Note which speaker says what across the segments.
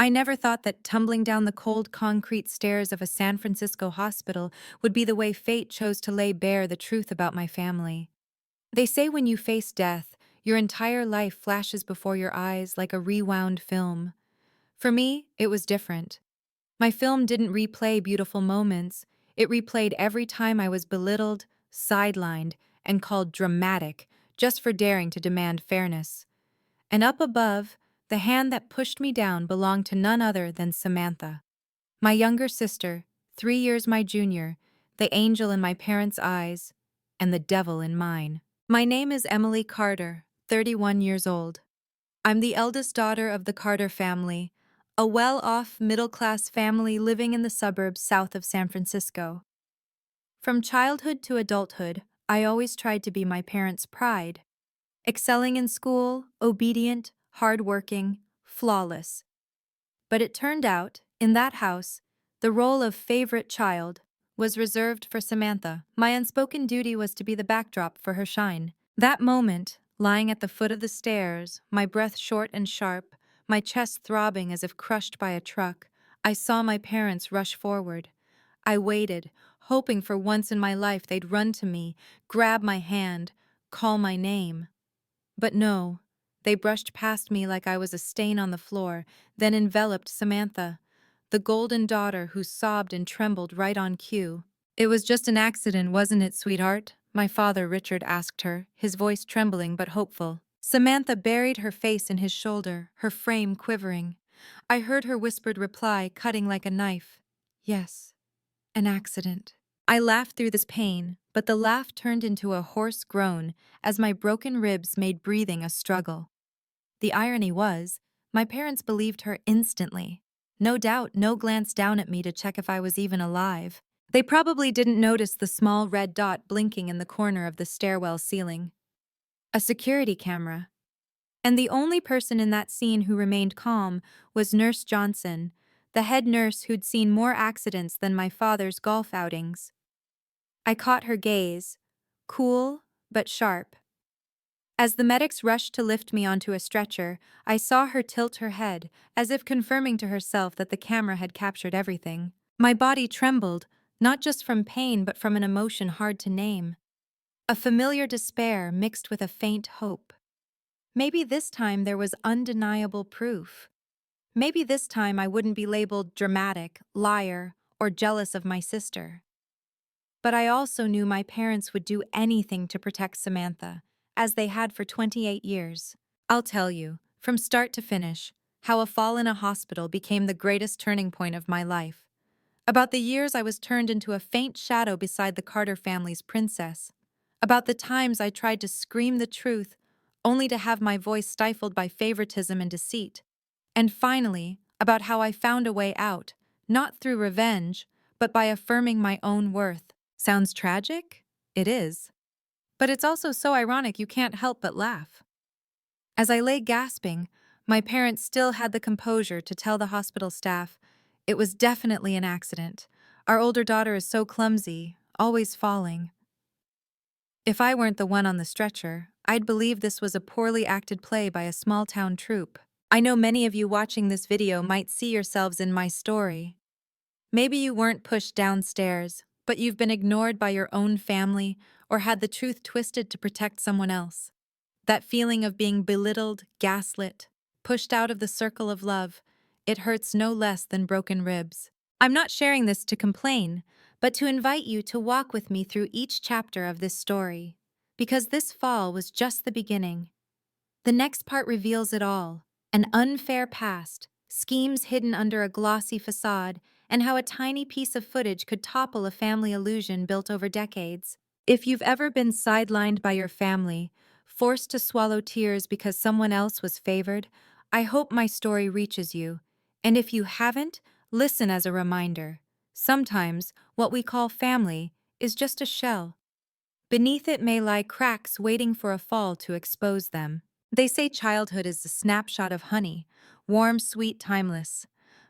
Speaker 1: I never thought that tumbling down the cold concrete stairs of a San Francisco hospital would be the way fate chose to lay bare the truth about my family. They say when you face death, your entire life flashes before your eyes like a rewound film. For me, it was different. My film didn't replay beautiful moments, it replayed every time I was belittled, sidelined, and called dramatic just for daring to demand fairness. And up above, the hand that pushed me down belonged to none other than Samantha, my younger sister, 3 years my junior, the angel in my parents' eyes, and the devil in mine. My name is Emily Carter, 31 years old. I'm the eldest daughter of the Carter family, a well-off middle-class family living in the suburbs south of San Francisco. From childhood to adulthood, I always tried to be my parents' pride, excelling in school, obedient, hardworking, flawless. But it turned out, in that house, the role of favorite child was reserved for Samantha. My unspoken duty was to be the backdrop for her shine. That moment, lying at the foot of the stairs, my breath short and sharp, my chest throbbing as if crushed by a truck, I saw my parents rush forward. I waited, hoping for once in my life they'd run to me, grab my hand, call my name. But no, they brushed past me like I was a stain on the floor, then enveloped Samantha, the golden daughter who sobbed and trembled right on cue. "It was just an accident, wasn't it, sweetheart?" my father Richard asked her, his voice trembling but hopeful. Samantha buried her face in his shoulder, her frame quivering. I heard her whispered reply, cutting like a knife. "Yes, an accident." I laughed through this pain, but the laugh turned into a hoarse groan as my broken ribs made breathing a struggle. The irony was, my parents believed her instantly. No doubt, no glance down at me to check if I was even alive. They probably didn't notice the small red dot blinking in the corner of the stairwell ceiling. A security camera. And the only person in that scene who remained calm was Nurse Johnson, the head nurse who'd seen more accidents than my father's golf outings. I caught her gaze, cool but sharp. As the medics rushed to lift me onto a stretcher, I saw her tilt her head, as if confirming to herself that the camera had captured everything. My body trembled, not just from pain but from an emotion hard to name. A familiar despair mixed with a faint hope. Maybe this time there was undeniable proof. Maybe this time I wouldn't be labeled dramatic, liar, or jealous of my sister. But I also knew my parents would do anything to protect Samantha, as they had for 28 years. I'll tell you, from start to finish, how a fall in a hospital became the greatest turning point of my life. About the years I was turned into a faint shadow beside the Carter family's princess. About the times I tried to scream the truth, only to have my voice stifled by favoritism and deceit. And finally, about how I found a way out, not through revenge, but by affirming my own worth. Sounds tragic? It is. But it's also so ironic you can't help but laugh. As I lay gasping, my parents still had the composure to tell the hospital staff, "It was definitely an accident. Our older daughter is so clumsy, always falling." If I weren't the one on the stretcher, I'd believe this was a poorly acted play by a small-town troupe. I know many of you watching this video might see yourselves in my story. Maybe you weren't pushed downstairs, but you've been ignored by your own family or had the truth twisted to protect someone else. That feeling of being belittled, gaslit, pushed out of the circle of love, it hurts no less than broken ribs. I'm not sharing this to complain, but to invite you to walk with me through each chapter of this story, because this fall was just the beginning. The next part reveals it all, an unfair past, schemes hidden under a glossy facade, and how a tiny piece of footage could topple a family illusion built over decades. If you've ever been sidelined by your family, forced to swallow tears because someone else was favored, I hope my story reaches you. And if you haven't, listen as a reminder. Sometimes, what we call family is just a shell. Beneath it may lie cracks waiting for a fall to expose them. They say childhood is a snapshot of honey, warm, sweet, timeless.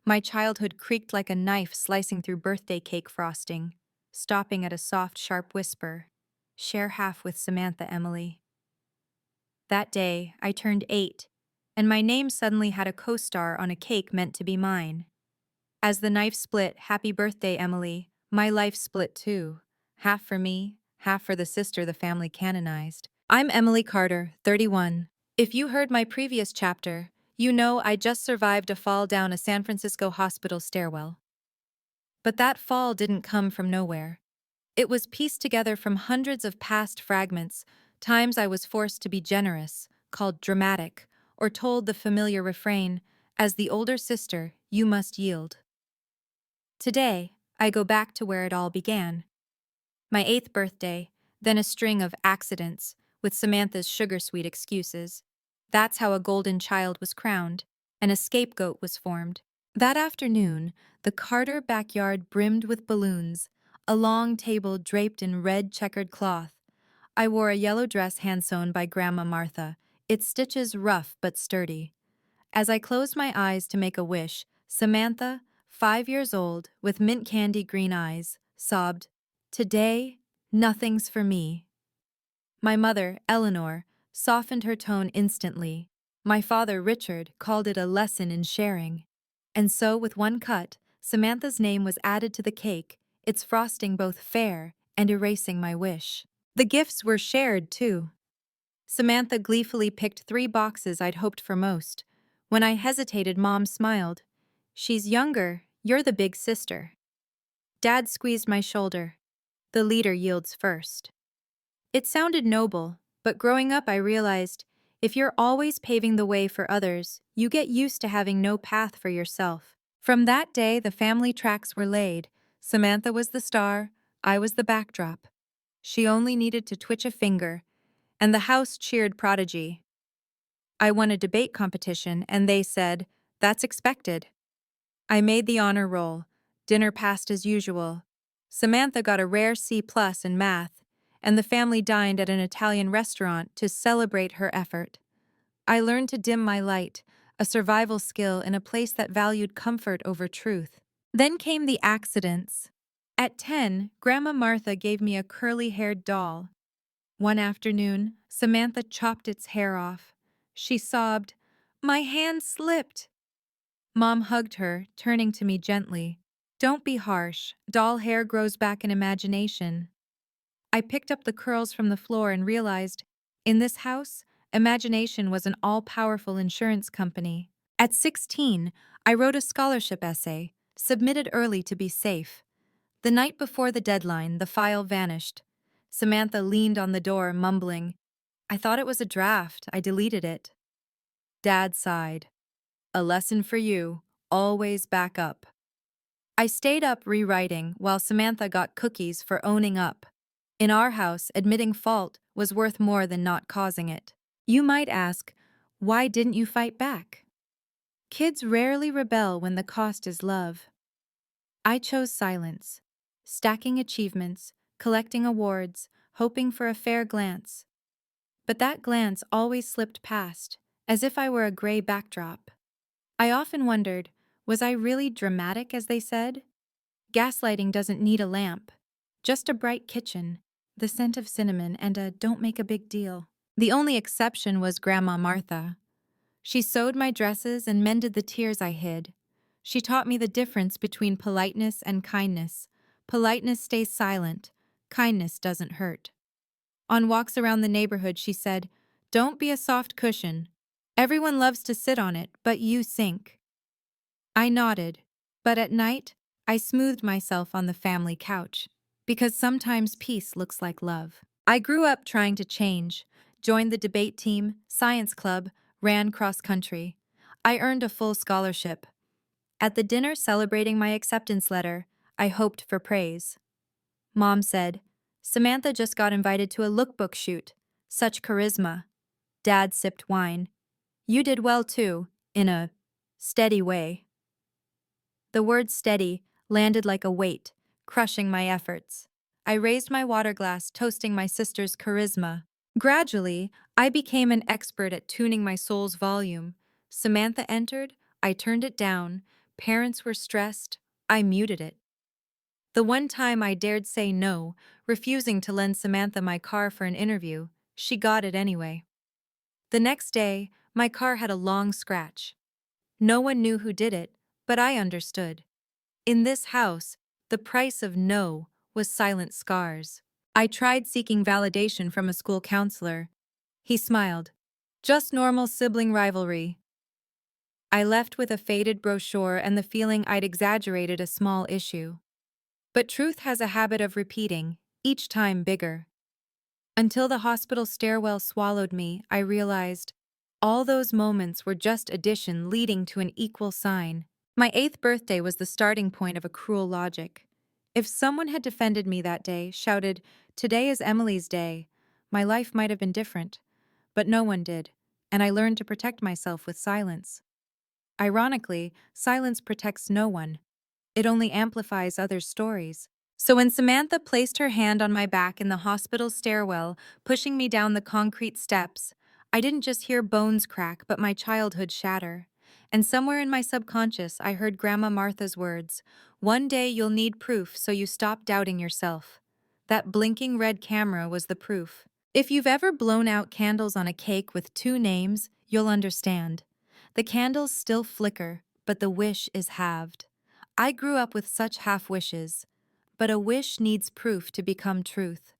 Speaker 1: My childhood creaked like a knife slicing through birthday cake frosting, stopping at a soft, sharp whisper, "Share half with Samantha, Emily." That day, I turned 8, and my name suddenly had a co-star on a cake meant to be mine. As the knife split, "Happy birthday, Emily," my life split too. Half for me, half for the sister the family canonized. I'm Emily Carter, 31. If you heard my previous chapter, you know I just survived a fall down a San Francisco hospital stairwell. But that fall didn't come from nowhere. It was pieced together from hundreds of past fragments, times I was forced to be generous, called dramatic, or told the familiar refrain, "As the older sister, you must yield." Today, I go back to where it all began. My 8th birthday, then a string of accidents, with Samantha's sugar-sweet excuses. That's how a golden child was crowned, and a scapegoat was formed. That afternoon, the Carter backyard brimmed with balloons, a long table draped in red checkered cloth. I wore a yellow dress hand-sewn by Grandma Martha, its stitches rough but sturdy. As I closed my eyes to make a wish, Samantha, 5 years old, with mint candy green eyes, sobbed, "Today, nothing's for me." My mother, Eleanor, softened her tone instantly. My father, Richard, called it a lesson in sharing. And so, with one cut, Samantha's name was added to the cake, its frosting both fair and erasing my wish. The gifts were shared, too. Samantha gleefully picked 3 boxes I'd hoped for most. When I hesitated, Mom smiled. "She's younger, you're the big sister." Dad squeezed my shoulder. "The leader yields first." It sounded noble, but growing up I realized, if you're always paving the way for others, you get used to having no path for yourself. From that day, the family tracks were laid. Samantha was the star, I was the backdrop. She only needed to twitch a finger, and the house cheered prodigy. I won a debate competition, and they said, "That's expected." I made the honor roll. Dinner passed as usual. Samantha got a rare C+ in math, and the family dined at an Italian restaurant to celebrate her effort. I learned to dim my light, a survival skill in a place that valued comfort over truth. Then came the accidents. At 10, Grandma Martha gave me a curly-haired doll. One afternoon, Samantha chopped its hair off. She sobbed, "My hand slipped." Mom hugged her, turning to me gently. "Don't be harsh. Doll hair grows back in imagination." I picked up the curls from the floor and realized, in this house, imagination was an all-powerful insurance company. At 16, I wrote a scholarship essay, submitted early to be safe. The night before the deadline, the file vanished. Samantha leaned on the door, mumbling, "I thought it was a draft. I deleted it." Dad sighed. "A lesson for you. Always back up." I stayed up rewriting while Samantha got cookies for owning up. In our house, admitting fault was worth more than not causing it. You might ask, why didn't you fight back? Kids rarely rebel when the cost is love. I chose silence, stacking achievements, collecting awards, hoping for a fair glance. But that glance always slipped past, as if I were a gray backdrop. I often wondered, was I really dramatic, as they said? Gaslighting doesn't need a lamp, just a bright kitchen, the scent of cinnamon, and a "don't make a big deal." The only exception was Grandma Martha. She sewed my dresses and mended the tears I hid. She taught me the difference between politeness and kindness. Politeness stays silent, kindness doesn't hurt. On walks around the neighborhood, she said, "Don't be a soft cushion. Everyone loves to sit on it, but you sink." I nodded, but at night, I smoothed myself on the family couch, because sometimes peace looks like love. I grew up trying to change, joined the debate team, science club, ran cross-country. I earned a full scholarship. At the dinner celebrating my acceptance letter, I hoped for praise. Mom said, "Samantha just got invited to a lookbook shoot. Such charisma." Dad sipped wine. "You did well too, in a steady way." The word steady landed like a weight, crushing my efforts. I raised my water glass, toasting my sister's charisma. Gradually, I became an expert at tuning my soul's volume. Samantha entered, I turned it down. Parents were stressed, I muted it. The one time I dared say no, refusing to lend Samantha my car for an interview, she got it anyway. The next day, My car had a long scratch. No one knew who did it, but I understood. In this house, the price of no was silent scars. I tried seeking validation from a school counselor. He smiled. Just normal sibling rivalry. I left with a faded brochure and the feeling I'd exaggerated a small issue. But truth has a habit of repeating, each time bigger. Until the hospital stairwell swallowed me, I realized all those moments were just addition leading to an equal sign. My 8th birthday was the starting point of a cruel logic. If someone had defended me that day, shouted, "Today is Emily's day," my life might have been different. But no one did, and I learned to protect myself with silence. Ironically, silence protects no one. It only amplifies others' stories. So when Samantha placed her hand on my back in the hospital stairwell, pushing me down the concrete steps, I didn't just hear bones crack, but my childhood shatter. And somewhere in my subconscious, I heard Grandma Martha's words, "One day you'll need proof, so you stop doubting yourself." That blinking red camera was the proof. If you've ever blown out candles on a cake with two names, you'll understand. The candles still flicker, but the wish is halved. I grew up with such half wishes. But a wish needs proof to become truth.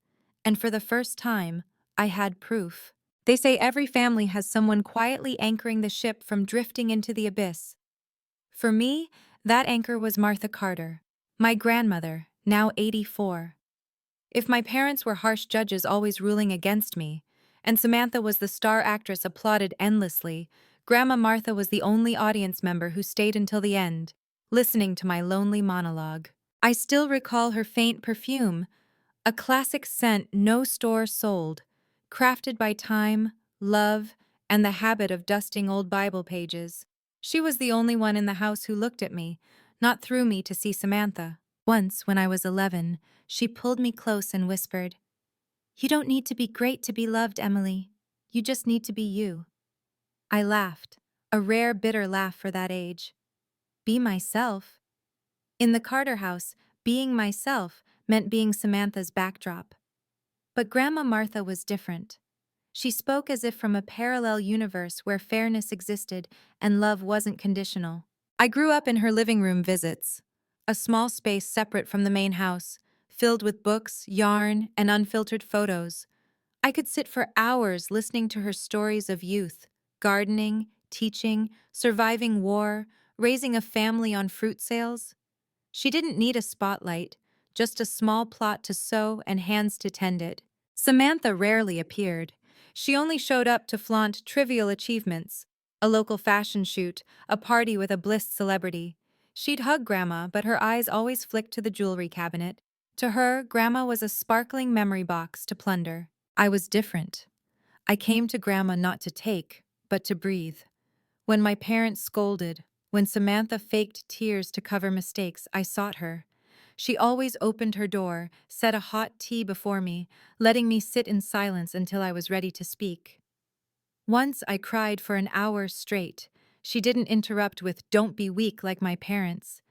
Speaker 1: And for the first time, I had proof. They say every family has someone quietly anchoring the ship from drifting into the abyss. For me, that anchor was Martha Carter, my grandmother, now 84. If my parents were harsh judges always ruling against me, and Samantha was the star actress applauded endlessly, Grandma Martha was the only audience member who stayed until the end, listening to my lonely monologue. I still recall her faint perfume, a classic scent no store sold, crafted by time, love, and the habit of dusting old Bible pages. She was the only one in the house who looked at me, not through me to see Samantha. Once, when I was 11, she pulled me close and whispered, "You don't need to be great to be loved, Emily. You just need to be you." I laughed, a rare bitter laugh for that age. Be myself. In the Carter house, being myself meant being Samantha's backdrop. But Grandma Martha was different. She spoke as if from a parallel universe where fairness existed and love wasn't conditional. I grew up in her living room visits, a small space separate from the main house, filled with books, yarn, and unfiltered photos. I could sit for hours listening to her stories of youth, gardening, teaching, surviving war, raising a family on fruit sales. She didn't need a spotlight, just a small plot to sow and hands to tend it. Samantha rarely appeared. She only showed up to flaunt trivial achievements, a local fashion shoot, a party with a blissed celebrity. She'd hug Grandma, but her eyes always flicked to the jewelry cabinet. To her, Grandma was a sparkling memory box to plunder. I was different. I came to Grandma not to take, but to breathe. When my parents scolded, when Samantha faked tears to cover mistakes, I sought her. She always opened her door, set a hot tea before me, letting me sit in silence until I was ready to speak. Once I cried for an hour straight. She didn't interrupt with "Don't be weak" like my parents.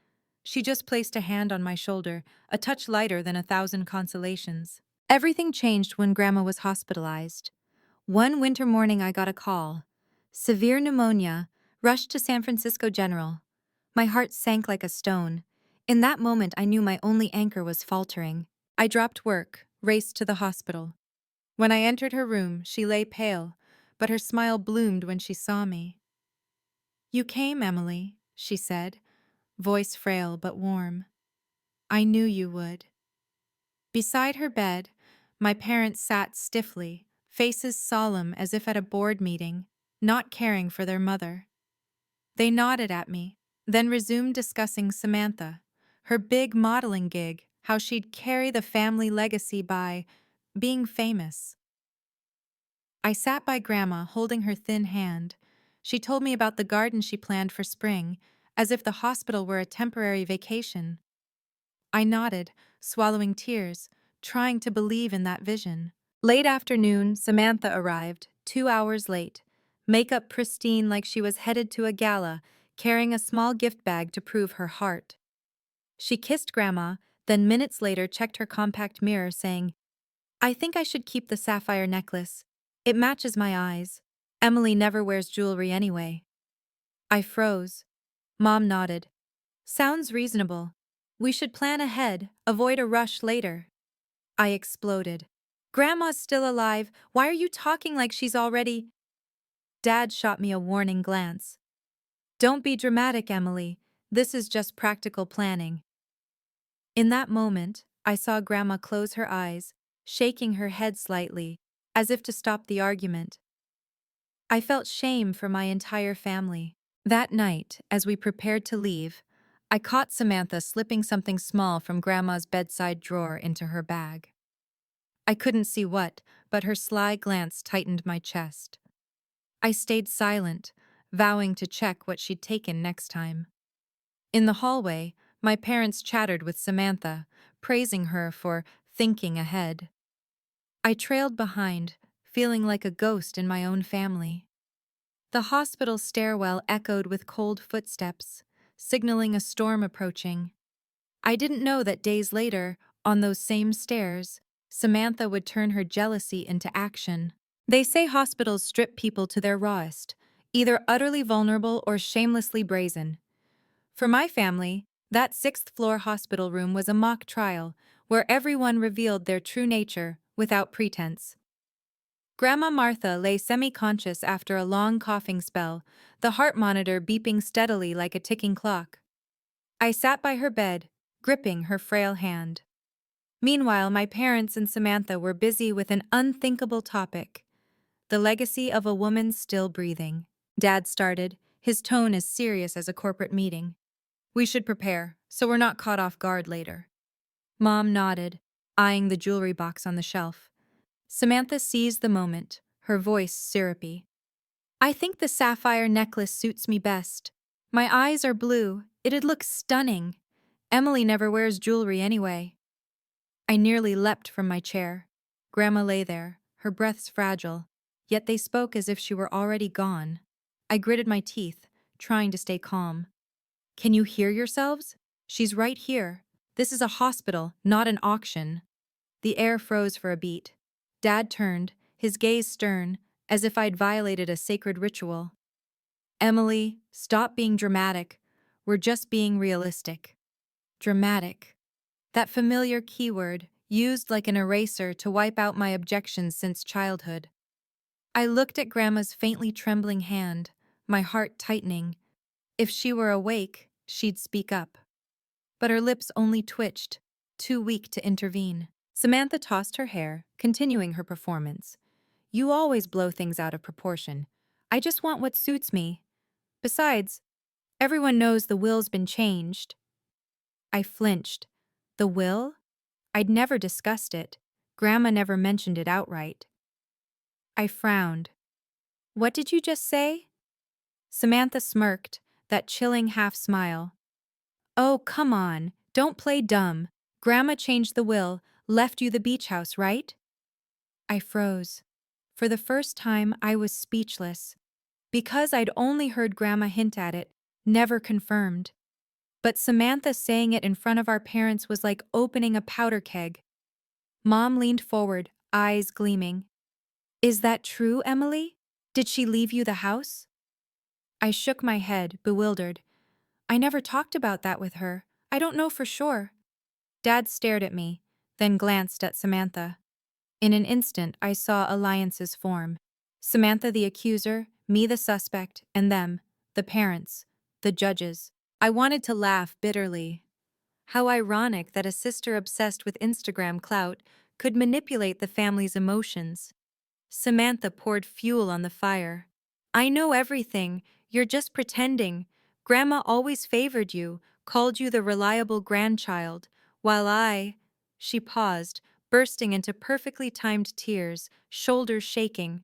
Speaker 1: She just placed a hand on my shoulder, a touch lighter than 1,000 consolations. Everything changed when Grandma was hospitalized. One winter morning I got a call. Severe pneumonia, rushed to San Francisco General. My heart sank like a stone. In that moment I knew my only anchor was faltering. I dropped work, raced to the hospital. When I entered her room, she lay pale, but her smile bloomed when she saw me. "You came, Emily," she said, voice frail but warm. "I knew you would." Beside her bed, my parents sat stiffly, faces solemn as if at a board meeting, not caring for their mother. They nodded at me, then resumed discussing Samantha, her big modeling gig, how she'd carry the family legacy by being famous. I sat by Grandma, holding her thin hand. She told me about the garden she planned for spring, as if the hospital were a temporary vacation. I nodded, swallowing tears, trying to believe in that vision. Late afternoon, Samantha arrived, 2 hours late, makeup pristine like she was headed to a gala, carrying a small gift bag to prove her heart. She kissed Grandma, then minutes later checked her compact mirror, saying, "I think I should keep the sapphire necklace. It matches my eyes." Emily never wears jewelry anyway. I froze. Mom nodded. Sounds reasonable. We should plan ahead, avoid a rush later. I exploded. Grandma's still alive. Why are you talking like she's already? Dad shot me a warning glance. Don't be dramatic, Emily. This is just practical planning. In that moment, I saw Grandma close her eyes, shaking her head slightly, as if to stop the argument. I felt shame for my entire family. That night, as we prepared to leave, I caught Samantha slipping something small from Grandma's bedside drawer into her bag. I couldn't see what, but her sly glance tightened my chest. I stayed silent, vowing to check what she'd taken next time. In the hallway, my parents chattered with Samantha, praising her for thinking ahead. I trailed behind, feeling like a ghost in my own family. The hospital stairwell echoed with cold footsteps, signaling a storm approaching. I didn't know that days later, on those same stairs, Samantha would turn her jealousy into action. They say hospitals strip people to their rawest, either utterly vulnerable or shamelessly brazen. For my family, that sixth-floor hospital room was a mock trial, where everyone revealed their true nature without pretense. Grandma Martha lay semi-conscious after a long coughing spell, the heart monitor beeping steadily like a ticking clock. I sat by her bed, gripping her frail hand. Meanwhile, my parents and Samantha were busy with an unthinkable topic: the legacy of a woman still breathing. Dad started, his tone as serious as a corporate meeting. We should prepare, so we're not caught off guard later. Mom nodded, eyeing the jewelry box on the shelf. Samantha seized the moment, her voice syrupy. I think the sapphire necklace suits me best. My eyes are blue, it'd look stunning. Emily never wears jewelry anyway. I nearly leapt from my chair. Grandma lay there, her breaths fragile, yet they spoke as if she were already gone. I gritted my teeth, trying to stay calm. Can you hear yourselves? She's right here. This is a hospital, not an auction. The air froze for a beat. Dad turned, his gaze stern, as if I'd violated a sacred ritual. Emily, stop being dramatic. We're just being realistic. Dramatic. That familiar keyword, used like an eraser to wipe out my objections since childhood. I looked at Grandma's faintly trembling hand, my heart tightening. If she were awake, she'd speak up. But her lips only twitched, too weak to intervene. Samantha tossed her hair, continuing her performance. You always blow things out of proportion. I just want what suits me. Besides, everyone knows the will's been changed. I flinched. The will? I'd never discussed it. Grandma never mentioned it outright. I frowned. What did you just say? Samantha smirked, that chilling half smile. Oh, come on, don't play dumb. Grandma changed the will, left you the beach house, right? I froze. For the first time, I was speechless. Because I'd only heard Grandma hint at it, never confirmed. But Samantha saying it in front of our parents was like opening a powder keg. Mom leaned forward, eyes gleaming. Is that true, Emily? Did she leave you the house? I shook my head, bewildered. I never talked about that with her. I don't know for sure. Dad stared at me, then glanced at Samantha. In an instant, I saw alliances form. Samantha the accuser, me the suspect, and them, the parents, the judges. I wanted to laugh bitterly. How ironic that a sister obsessed with Instagram clout could manipulate the family's emotions. Samantha poured fuel on the fire. I know everything. You're just pretending. Grandma always favored you, called you the reliable grandchild, while She paused, bursting into perfectly timed tears, shoulders shaking.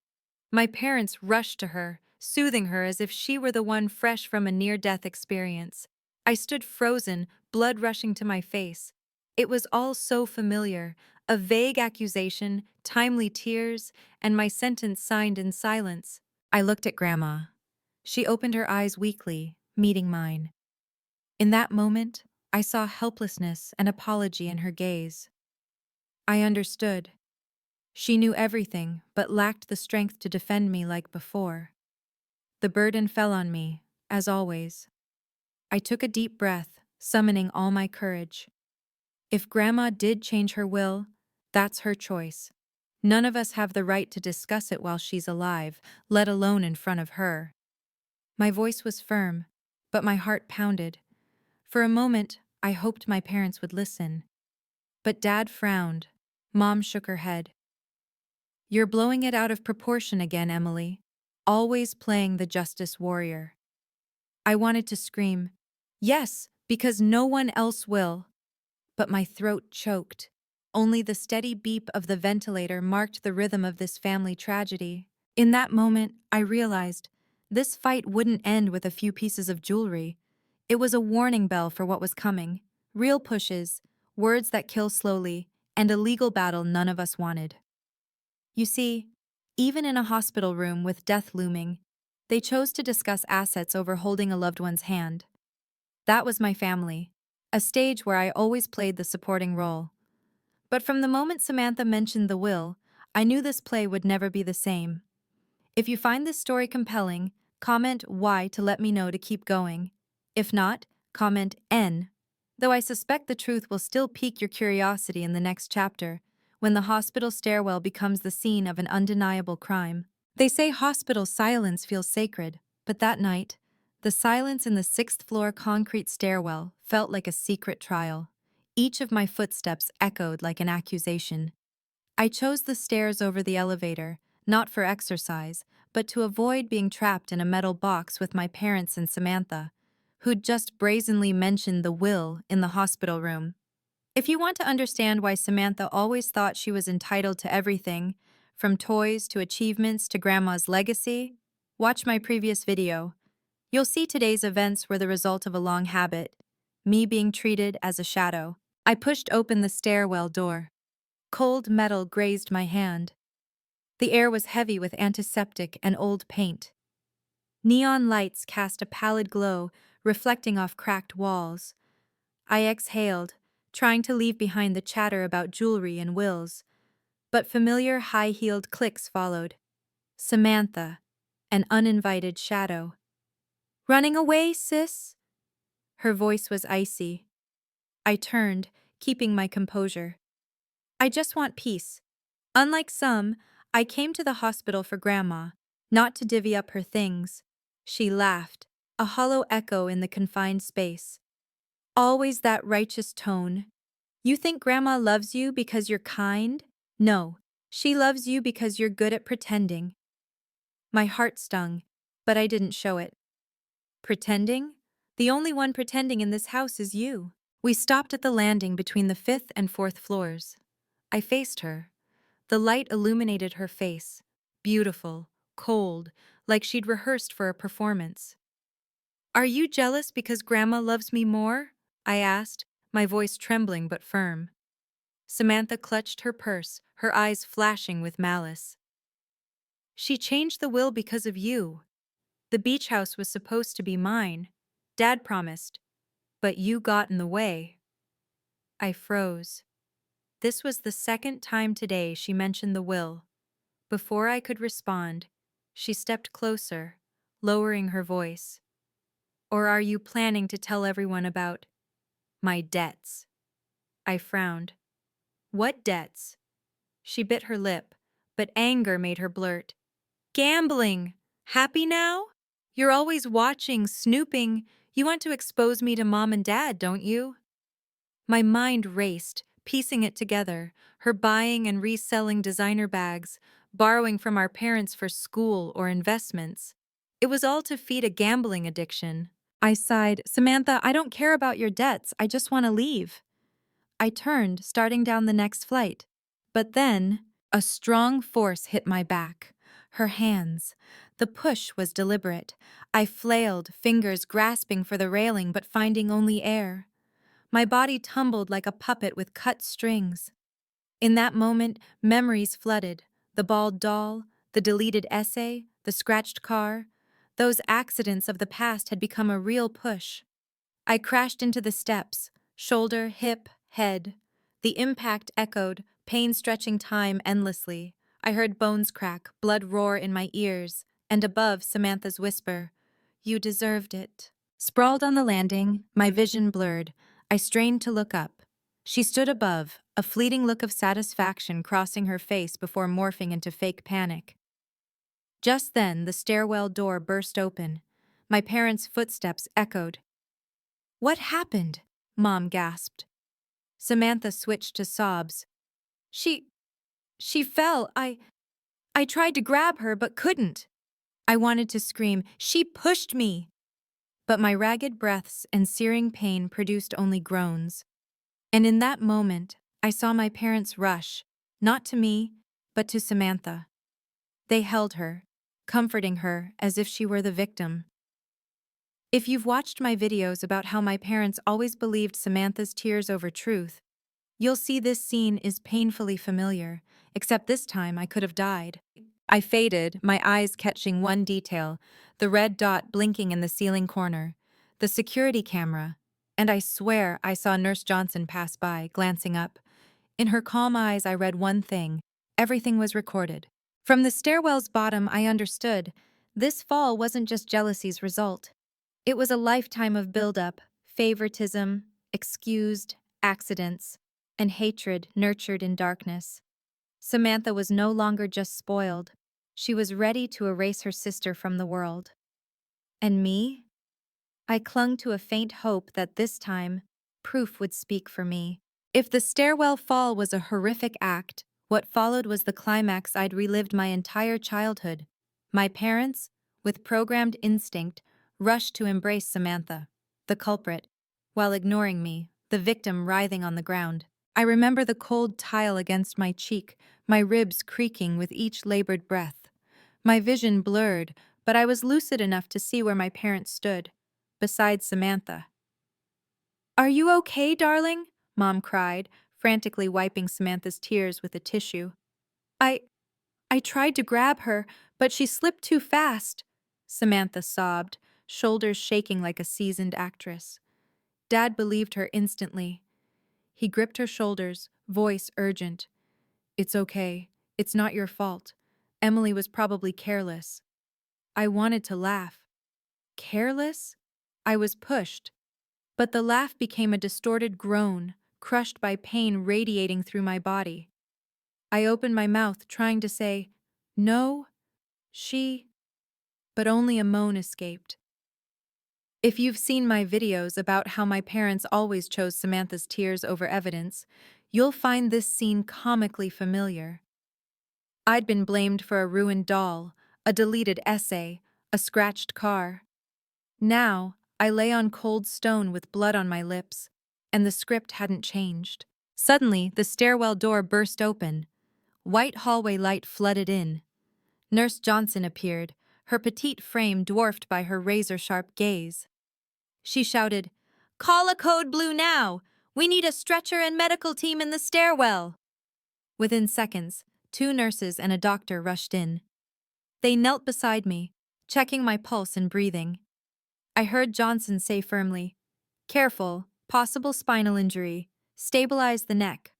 Speaker 1: My parents rushed to her, soothing her as if she were the one fresh from a near-death experience. I stood frozen, blood rushing to my face. It was all so familiar, a vague accusation, timely tears, and my sentence signed in silence. I looked at Grandma. She opened her eyes weakly, meeting mine. In that moment, I saw helplessness and apology in her gaze. I understood. She knew everything, but lacked the strength to defend me like before. The burden fell on me, as always. I took a deep breath, summoning all my courage. If Grandma did change her will, that's her choice. None of us have the right to discuss it while she's alive, let alone in front of her. My voice was firm, but my heart pounded. For a moment, I hoped my parents would listen. But Dad frowned. Mom shook her head. "You're blowing it out of proportion again, Emily. Always playing the justice warrior." I wanted to scream, "Yes, because no one else will." But my throat choked. Only the steady beep of the ventilator marked the rhythm of this family tragedy. In that moment, I realized this fight wouldn't end with a few pieces of jewelry. It was a warning bell for what was coming. Real pushes, words that kill slowly, and a legal battle none of us wanted. You see, even in a hospital room with death looming, they chose to discuss assets over holding a loved one's hand. That was my family, a stage where I always played the supporting role. But from the moment Samantha mentioned the will, I knew this play would never be the same. If you find this story compelling, comment Y to let me know to keep going. If not, comment N. Though I suspect the truth will still pique your curiosity in the next chapter, when the hospital stairwell becomes the scene of an undeniable crime. They say hospital silence feels sacred, but that night, the silence in the sixth-floor concrete stairwell felt like a secret trial. Each of my footsteps echoed like an accusation. I chose the stairs over the elevator, not for exercise, but to avoid being trapped in a metal box with my parents and Samantha, who'd just brazenly mentioned the will in the hospital room. If you want to understand why Samantha always thought she was entitled to everything, from toys to achievements to Grandma's legacy, watch my previous video. You'll see today's events were the result of a long habit, me being treated as a shadow. I pushed open the stairwell door. Cold metal grazed my hand. The air was heavy with antiseptic and old paint. Neon lights cast a pallid glow, reflecting off cracked walls. I exhaled, trying to leave behind the chatter about jewelry and wills. But familiar high-heeled clicks followed. Samantha, an uninvited shadow. "Running away, sis?" Her voice was icy. I turned, keeping my composure. "I just want peace. Unlike some, I came to the hospital for Grandma, not to divvy up her things." She laughed, a hollow echo in the confined space. "Always that righteous tone. You think Grandma loves you because you're kind? No, she loves you because you're good at pretending." My heart stung, but I didn't show it. "Pretending? The only one pretending in this house is you." We stopped at the landing between the fifth and fourth floors. I faced her. The light illuminated her face, beautiful, cold, like she'd rehearsed for a performance. "Are you jealous because Grandma loves me more?" I asked, my voice trembling but firm. Samantha clutched her purse, her eyes flashing with malice. "She changed the will because of you. The beach house was supposed to be mine. Dad promised. But you got in the way." I froze. This was the second time today she mentioned the will. Before I could respond, she stepped closer, lowering her voice. "Or are you planning to tell everyone about my debts?" I frowned. "What debts?" She bit her lip, but anger made her blurt, "Gambling! Happy now? You're always watching, snooping. You want to expose me to Mom and Dad, don't you?" My mind raced, piecing it together, her buying and reselling designer bags, borrowing from our parents for school or investments. It was all to feed a gambling addiction. I sighed, "Samantha, I don't care about your debts, I just want to leave." I turned, starting down the next flight. But then, a strong force hit my back. Her hands. The push was deliberate. I flailed, fingers grasping for the railing but finding only air. My body tumbled like a puppet with cut strings. In that moment, memories flooded. The bald doll, the deleted essay, the scratched car. Those accidents of the past had become a real push. I crashed into the steps, shoulder, hip, head. The impact echoed, pain stretching time endlessly. I heard bones crack, blood roar in my ears, and above Samantha's whisper, "You deserved it." Sprawled on the landing, my vision blurred. I strained to look up. She stood above, a fleeting look of satisfaction crossing her face before morphing into fake panic. Just then, the stairwell door burst open. My parents' footsteps echoed. "What happened?" Mom gasped. Samantha switched to sobs. She she fell. I tried to grab her but couldn't." I wanted to scream, "She pushed me!" But my ragged breaths and searing pain produced only groans. And in that moment, I saw my parents rush, not to me, but to Samantha. They held her, comforting her as if she were the victim. If you've watched my videos about how my parents always believed Samantha's tears over truth, you'll see this scene is painfully familiar, except this time I could have died. I faded, my eyes catching one detail, the red dot blinking in the ceiling corner, the security camera, and I swear I saw Nurse Johnson pass by, glancing up. In her calm eyes I read one thing: everything was recorded. From the stairwell's bottom I understood, this fall wasn't just jealousy's result. It was a lifetime of buildup, favoritism, excused, accidents, and hatred nurtured in darkness. Samantha was no longer just spoiled. She was ready to erase her sister from the world. And me? I clung to a faint hope that this time, proof would speak for me. If the stairwell fall was a horrific act, what followed was the climax I'd relived my entire childhood. My parents, with programmed instinct, rushed to embrace Samantha, the culprit, while ignoring me, the victim writhing on the ground. I remember the cold tile against my cheek, my ribs creaking with each labored breath. My vision blurred, but I was lucid enough to see where my parents stood, beside Samantha. "Are you okay, darling?" Mom cried, frantically wiping Samantha's tears with a tissue. I I tried to grab her, but she slipped too fast," Samantha sobbed, shoulders shaking like a seasoned actress. Dad believed her instantly. He gripped her shoulders, voice urgent. "It's okay. It's not your fault. Emily was probably careless." I wanted to laugh. Careless? I was pushed. But the laugh became a distorted groan, crushed by pain radiating through my body. I opened my mouth, trying to say, "No, she," but only a moan escaped. If you've seen my videos about how my parents always chose Samantha's tears over evidence, you'll find this scene comically familiar. I'd been blamed for a ruined doll, a deleted essay, a scratched car. Now, I lay on cold stone with blood on my lips, and the script hadn't changed. Suddenly, the stairwell door burst open. White hallway light flooded in. Nurse Johnson appeared, her petite frame dwarfed by her razor-sharp gaze. She shouted, "Call a code blue now! We need a stretcher and medical team in the stairwell!" Within seconds, 2 nurses and a doctor rushed in. They knelt beside me, checking my pulse and breathing. I heard Johnson say firmly, "Careful, possible spinal injury. Stabilize the neck."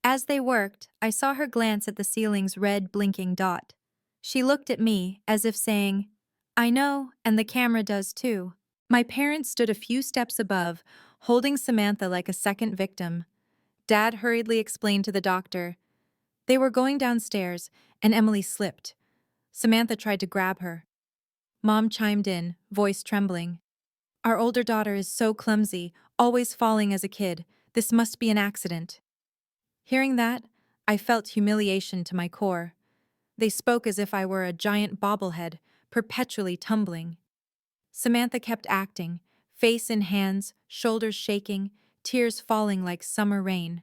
Speaker 1: As they worked, I saw her glance at the ceiling's red blinking dot. She looked at me as if saying, "I know, and the camera does too." My parents stood a few steps above, holding Samantha like a second victim. Dad hurriedly explained to the doctor. They were going downstairs, and Emily slipped. Samantha tried to grab her. Mom chimed in, voice trembling. "Our older daughter is so clumsy, always falling as a kid. This must be an accident." Hearing that, I felt humiliation to my core. They spoke as if I were a giant bobblehead, perpetually tumbling. Samantha kept acting, face in hands, shoulders shaking, tears falling like summer rain.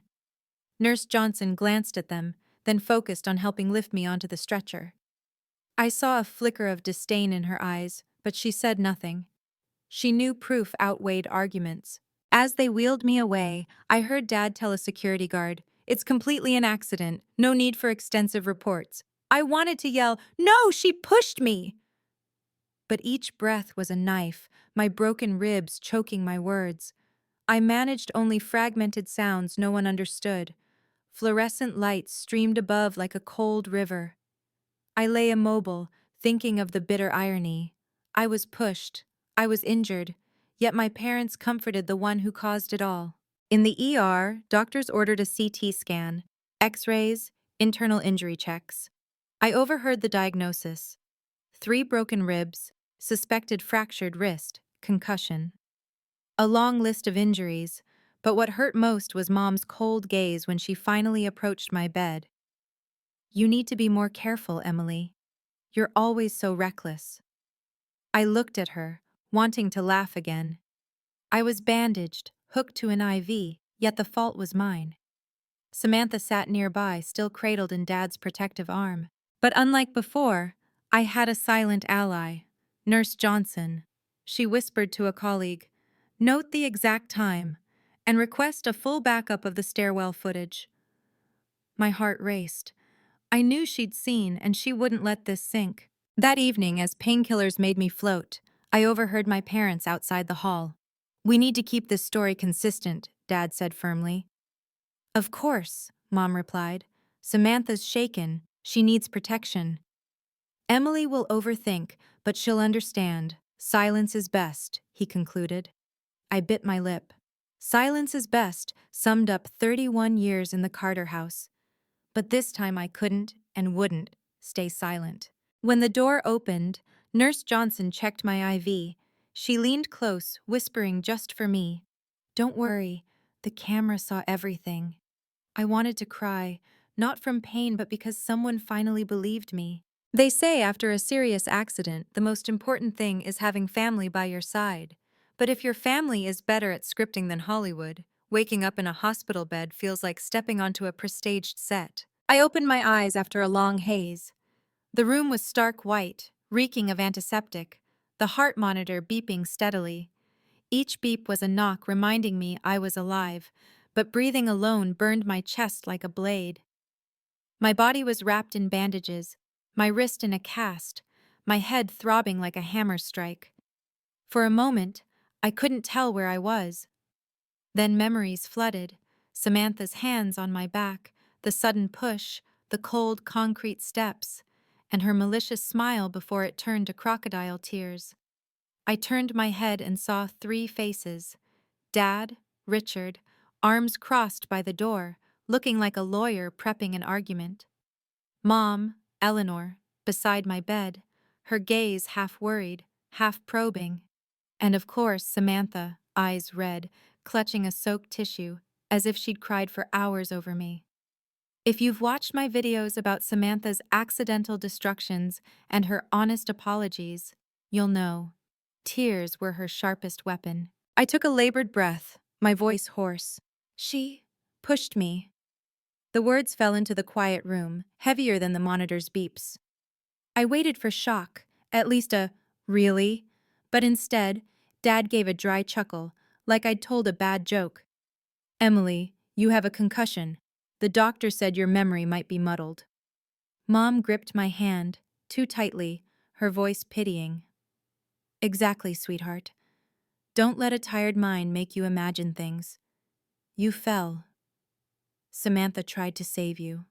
Speaker 1: Nurse Johnson glanced at them, then focused on helping lift me onto the stretcher. I saw a flicker of disdain in her eyes, but she said nothing. She knew proof outweighed arguments. As they wheeled me away, I heard Dad tell a security guard, "It's completely an accident, no need for extensive reports." I wanted to yell, "No, she pushed me!" But each breath was a knife, my broken ribs choking my words. I managed only fragmented sounds no one understood. Fluorescent lights streamed above like a cold river. I lay immobile, thinking of the bitter irony. I was pushed. I was injured. Yet my parents comforted the one who caused it all. In the ER, doctors ordered a CT scan, X-rays, internal injury checks. I overheard the diagnosis: 3 broken ribs, suspected fractured wrist, concussion. A long list of injuries, but what hurt most was Mom's cold gaze when she finally approached my bed. "You need to be more careful, Emily. You're always so reckless." I looked at her, wanting to laugh again. I was bandaged, hooked to an IV, yet the fault was mine. Samantha sat nearby, still cradled in Dad's protective arm. But unlike before, I had a silent ally, Nurse Johnson. She whispered to a colleague, "Note the exact time, and request a full backup of the stairwell footage." My heart raced. I knew she'd seen, and she wouldn't let this sink. That evening, as painkillers made me float, I overheard my parents outside the hall. "We need to keep this story consistent," Dad said firmly. "Of course," Mom replied. "Samantha's shaken. She needs protection." "Emily will overthink, but she'll understand. Silence is best," he concluded. I bit my lip. Silence is best summed up 31 years in the Carter house. But this time I couldn't and wouldn't stay silent. When the door opened, Nurse Johnson checked my IV. She leaned close, whispering just for me, "Don't worry, the camera saw everything." I wanted to cry, not from pain but because someone finally believed me. They say after a serious accident, the most important thing is having family by your side. But if your family is better at scripting than Hollywood, waking up in a hospital bed feels like stepping onto a prestaged set. I opened my eyes after a long haze. The room was stark white, reeking of antiseptic, the heart monitor beeping steadily. Each beep was a knock reminding me I was alive, but breathing alone burned my chest like a blade. My body was wrapped in bandages, my wrist in a cast, my head throbbing like a hammer strike. For a moment, I couldn't tell where I was. Then memories flooded: Samantha's hands on my back, the sudden push, the cold concrete steps, and her malicious smile before it turned to crocodile tears. I turned my head and saw 3 faces: Dad, Richard, arms crossed by the door, looking like a lawyer prepping an argument. Mom, Eleanor, beside my bed, her gaze half worried, half probing. And of course, Samantha, eyes red, clutching a soaked tissue, as if she'd cried for hours over me. If you've watched my videos about Samantha's accidental destructions and her honest apologies, you'll know. Tears were her sharpest weapon. I took a labored breath, my voice hoarse. "She pushed me." The words fell into the quiet room, heavier than the monitor's beeps. I waited for shock, at least a "really?" But instead, Dad gave a dry chuckle, like I'd told a bad joke. "Emily, you have a concussion. The doctor said your memory might be muddled." Mom gripped my hand, too tightly, her voice pitying. "Exactly, sweetheart. Don't let a tired mind make you imagine things. You fell. Samantha tried to save you."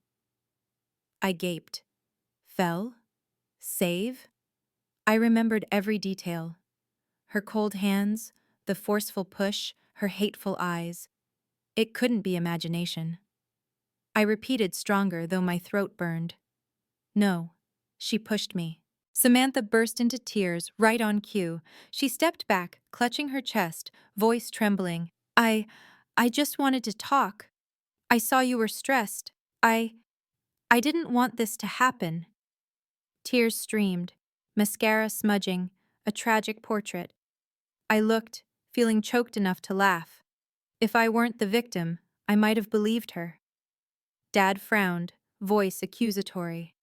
Speaker 1: I gaped. Fell? Save? I remembered every detail. Her cold hands, the forceful push, her hateful eyes. It couldn't be imagination. I repeated stronger, though my throat burned. "No, she pushed me." Samantha burst into tears, right on cue. She stepped back, clutching her chest, voice trembling. I just wanted to talk. I saw you were stressed. I didn't want this to happen." Tears streamed, mascara smudging, a tragic portrait. I looked, feeling choked enough to laugh. If I weren't the victim, I might have believed her. Dad frowned, voice accusatory.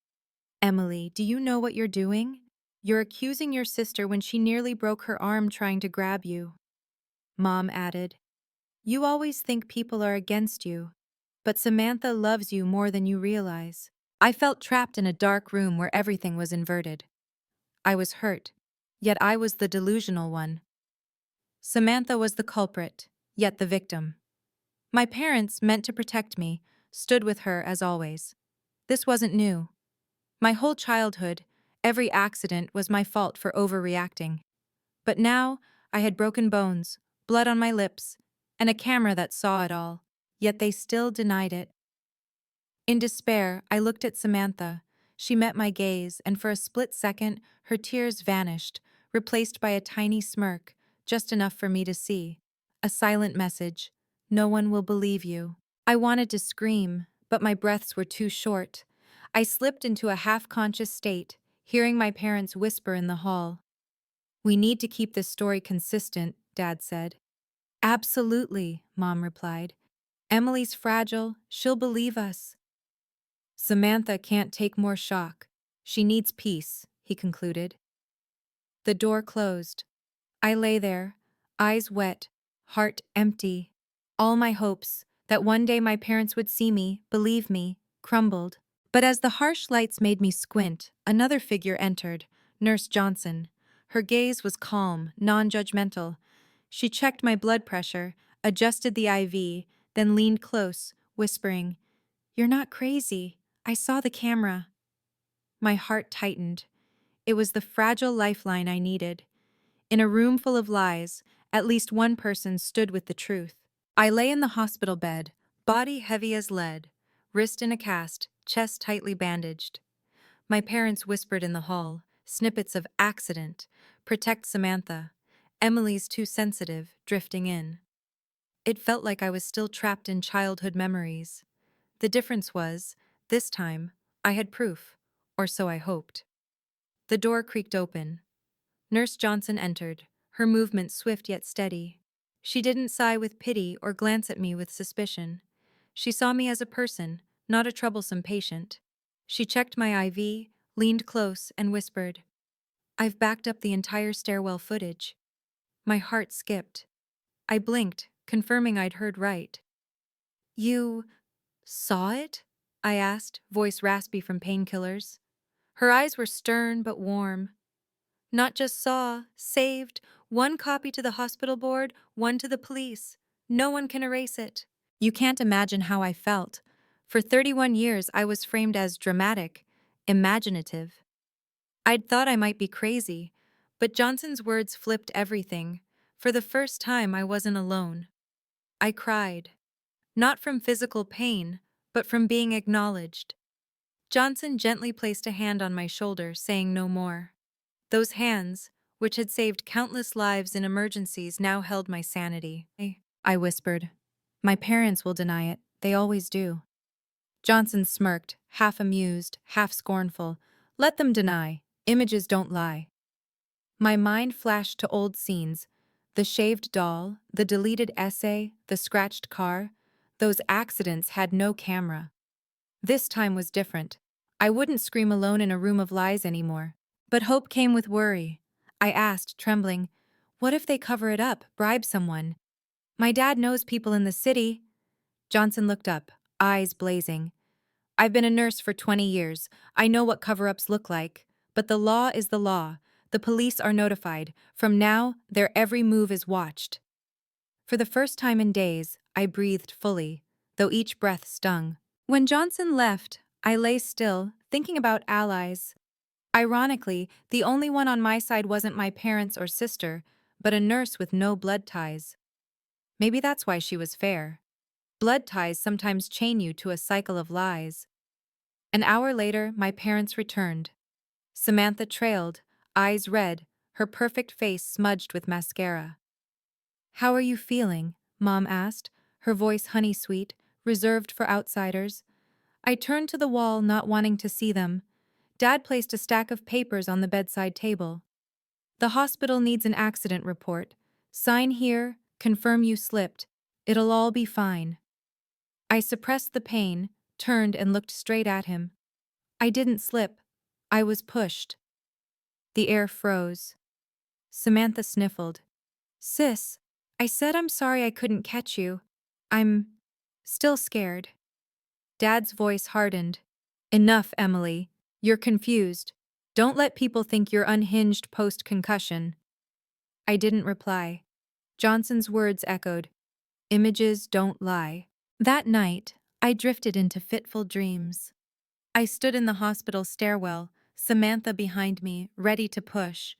Speaker 1: "Emily, do you know what you're doing? You're accusing your sister when she nearly broke her arm trying to grab you." Mom added, "You always think people are against you, but Samantha loves you more than you realize." I felt trapped in a dark room where everything was inverted. I was hurt, yet I was the delusional one. Samantha was the culprit, yet the victim. My parents meant to protect me, stood with her as always. This wasn't new. My whole childhood, every accident was my fault for overreacting. But now, I had broken bones, blood on my lips, and a camera that saw it all. Yet they still denied it. In despair, I looked at Samantha. She met my gaze, and for a split second, her tears vanished, replaced by a tiny smirk, just enough for me to see. A silent message: "No one will believe you." I wanted to scream, but my breaths were too short. I slipped into a half-conscious state, hearing my parents whisper in the hall. "We need to keep this story consistent," Dad said. "Absolutely," Mom replied. "Emily's fragile, she'll believe us." "Samantha can't take more shock. She needs peace," he concluded. The door closed. I lay there, eyes wet, heart empty. All my hopes, that one day my parents would see me, believe me, crumbled. But as the harsh lights made me squint, another figure entered, Nurse Johnson. Her gaze was calm, non-judgmental. She checked my blood pressure, adjusted the IV, then leaned close, whispering, "You're not crazy. I saw the camera." My heart tightened. It was the fragile lifeline I needed. In a room full of lies, at least one person stood with the truth. I lay in the hospital bed, body heavy as lead, wrist in a cast, chest tightly bandaged. My parents whispered in the hall, snippets of accident, protect Samantha, Emily's too sensitive, drifting in. It felt like I was still trapped in childhood memories. The difference was, this time, I had proof, or so I hoped. The door creaked open. Nurse Johnson entered, her movement swift yet steady. She didn't sigh with pity or glance at me with suspicion. She saw me as a person, not a troublesome patient. She checked my IV, leaned close, and whispered, "I've backed up the entire stairwell footage." My heart skipped. I blinked, confirming I'd heard right. "You saw it?" I asked, voice raspy from painkillers. Her eyes were stern but warm. "Not just saw, saved. One copy to the hospital board, one to the police. No one can erase it." You can't imagine how I felt. For 31 years, I was framed as dramatic, imaginative. I'd thought I might be crazy, but Johnson's words flipped everything. For the first time, I wasn't alone. I cried. Not from physical pain, but from being acknowledged. Johnson gently placed a hand on my shoulder, saying no more. Those hands, which had saved countless lives in emergencies, now held my sanity. I whispered. "My parents will deny it. They always do." Johnson smirked, half amused, half scornful. "Let them deny. Images don't lie." My mind flashed to old scenes. The shaved doll, the deleted essay, the scratched car. Those accidents had no camera. This time was different. I wouldn't scream alone in a room of lies anymore. But hope came with worry. I asked, trembling, "What if they cover it up, bribe someone? My dad knows people in the city." Johnson looked up, eyes blazing. "I've been a nurse for 20 years. I know what cover-ups look like. But the law is the law. The police are notified. From now, their every move is watched." For the first time in days, I breathed fully, though each breath stung. When Johnson left, I lay still, thinking about allies. Ironically, the only one on my side wasn't my parents or sister, but a nurse with no blood ties. Maybe that's why she was fair. Blood ties sometimes chain you to a cycle of lies. An hour later, my parents returned. Samantha trailed, eyes red, her perfect face smudged with mascara. "How are you feeling?" Mom asked, her voice honey-sweet, reserved for outsiders. I turned to the wall, not wanting to see them. Dad placed a stack of papers on the bedside table. "The hospital needs an accident report. Sign here, confirm you slipped. It'll all be fine." I suppressed the pain, turned and looked straight at him. I didn't slip. I was pushed. The air froze. Samantha sniffled. "Sis, I said I'm sorry I couldn't catch you. I'm still scared." Dad's voice hardened. "Enough, Emily. You're confused. Don't let people think you're unhinged post-concussion." I didn't reply. Johnson's words echoed. "Images don't lie." That night, I drifted into fitful dreams. I stood in the hospital stairwell, Samantha behind me, ready to push.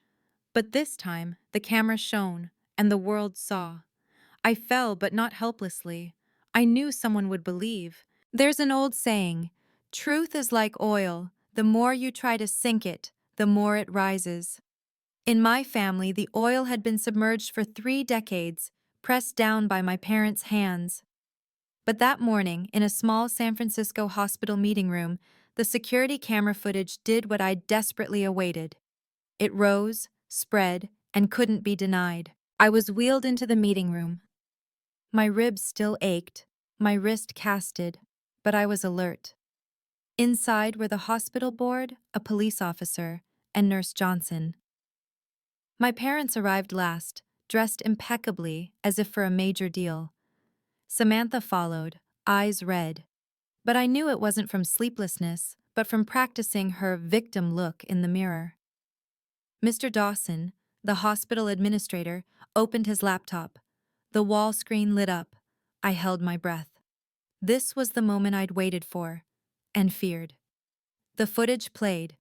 Speaker 1: But this time, the camera shone, and the world saw. I fell, but not helplessly. I knew someone would believe. There's an old saying, truth is like oil. The more you try to sink it, the more it rises. In my family, the oil had been submerged for 3 decades, pressed down by my parents' hands. But that morning, in a small San Francisco hospital meeting room, the security camera footage did what I desperately awaited. It rose, spread, and couldn't be denied. I was wheeled into the meeting room. My ribs still ached, my wrist casted, but I was alert. Inside were the hospital board, a police officer, and Nurse Johnson. My parents arrived last, dressed impeccably as if for a major deal. Samantha followed, eyes red. But I knew it wasn't from sleeplessness, but from practicing her victim look in the mirror. Mr. Dawson, the hospital administrator, opened his laptop. The wall screen lit up. I held my breath. This was the moment I'd waited for, and feared. The footage played.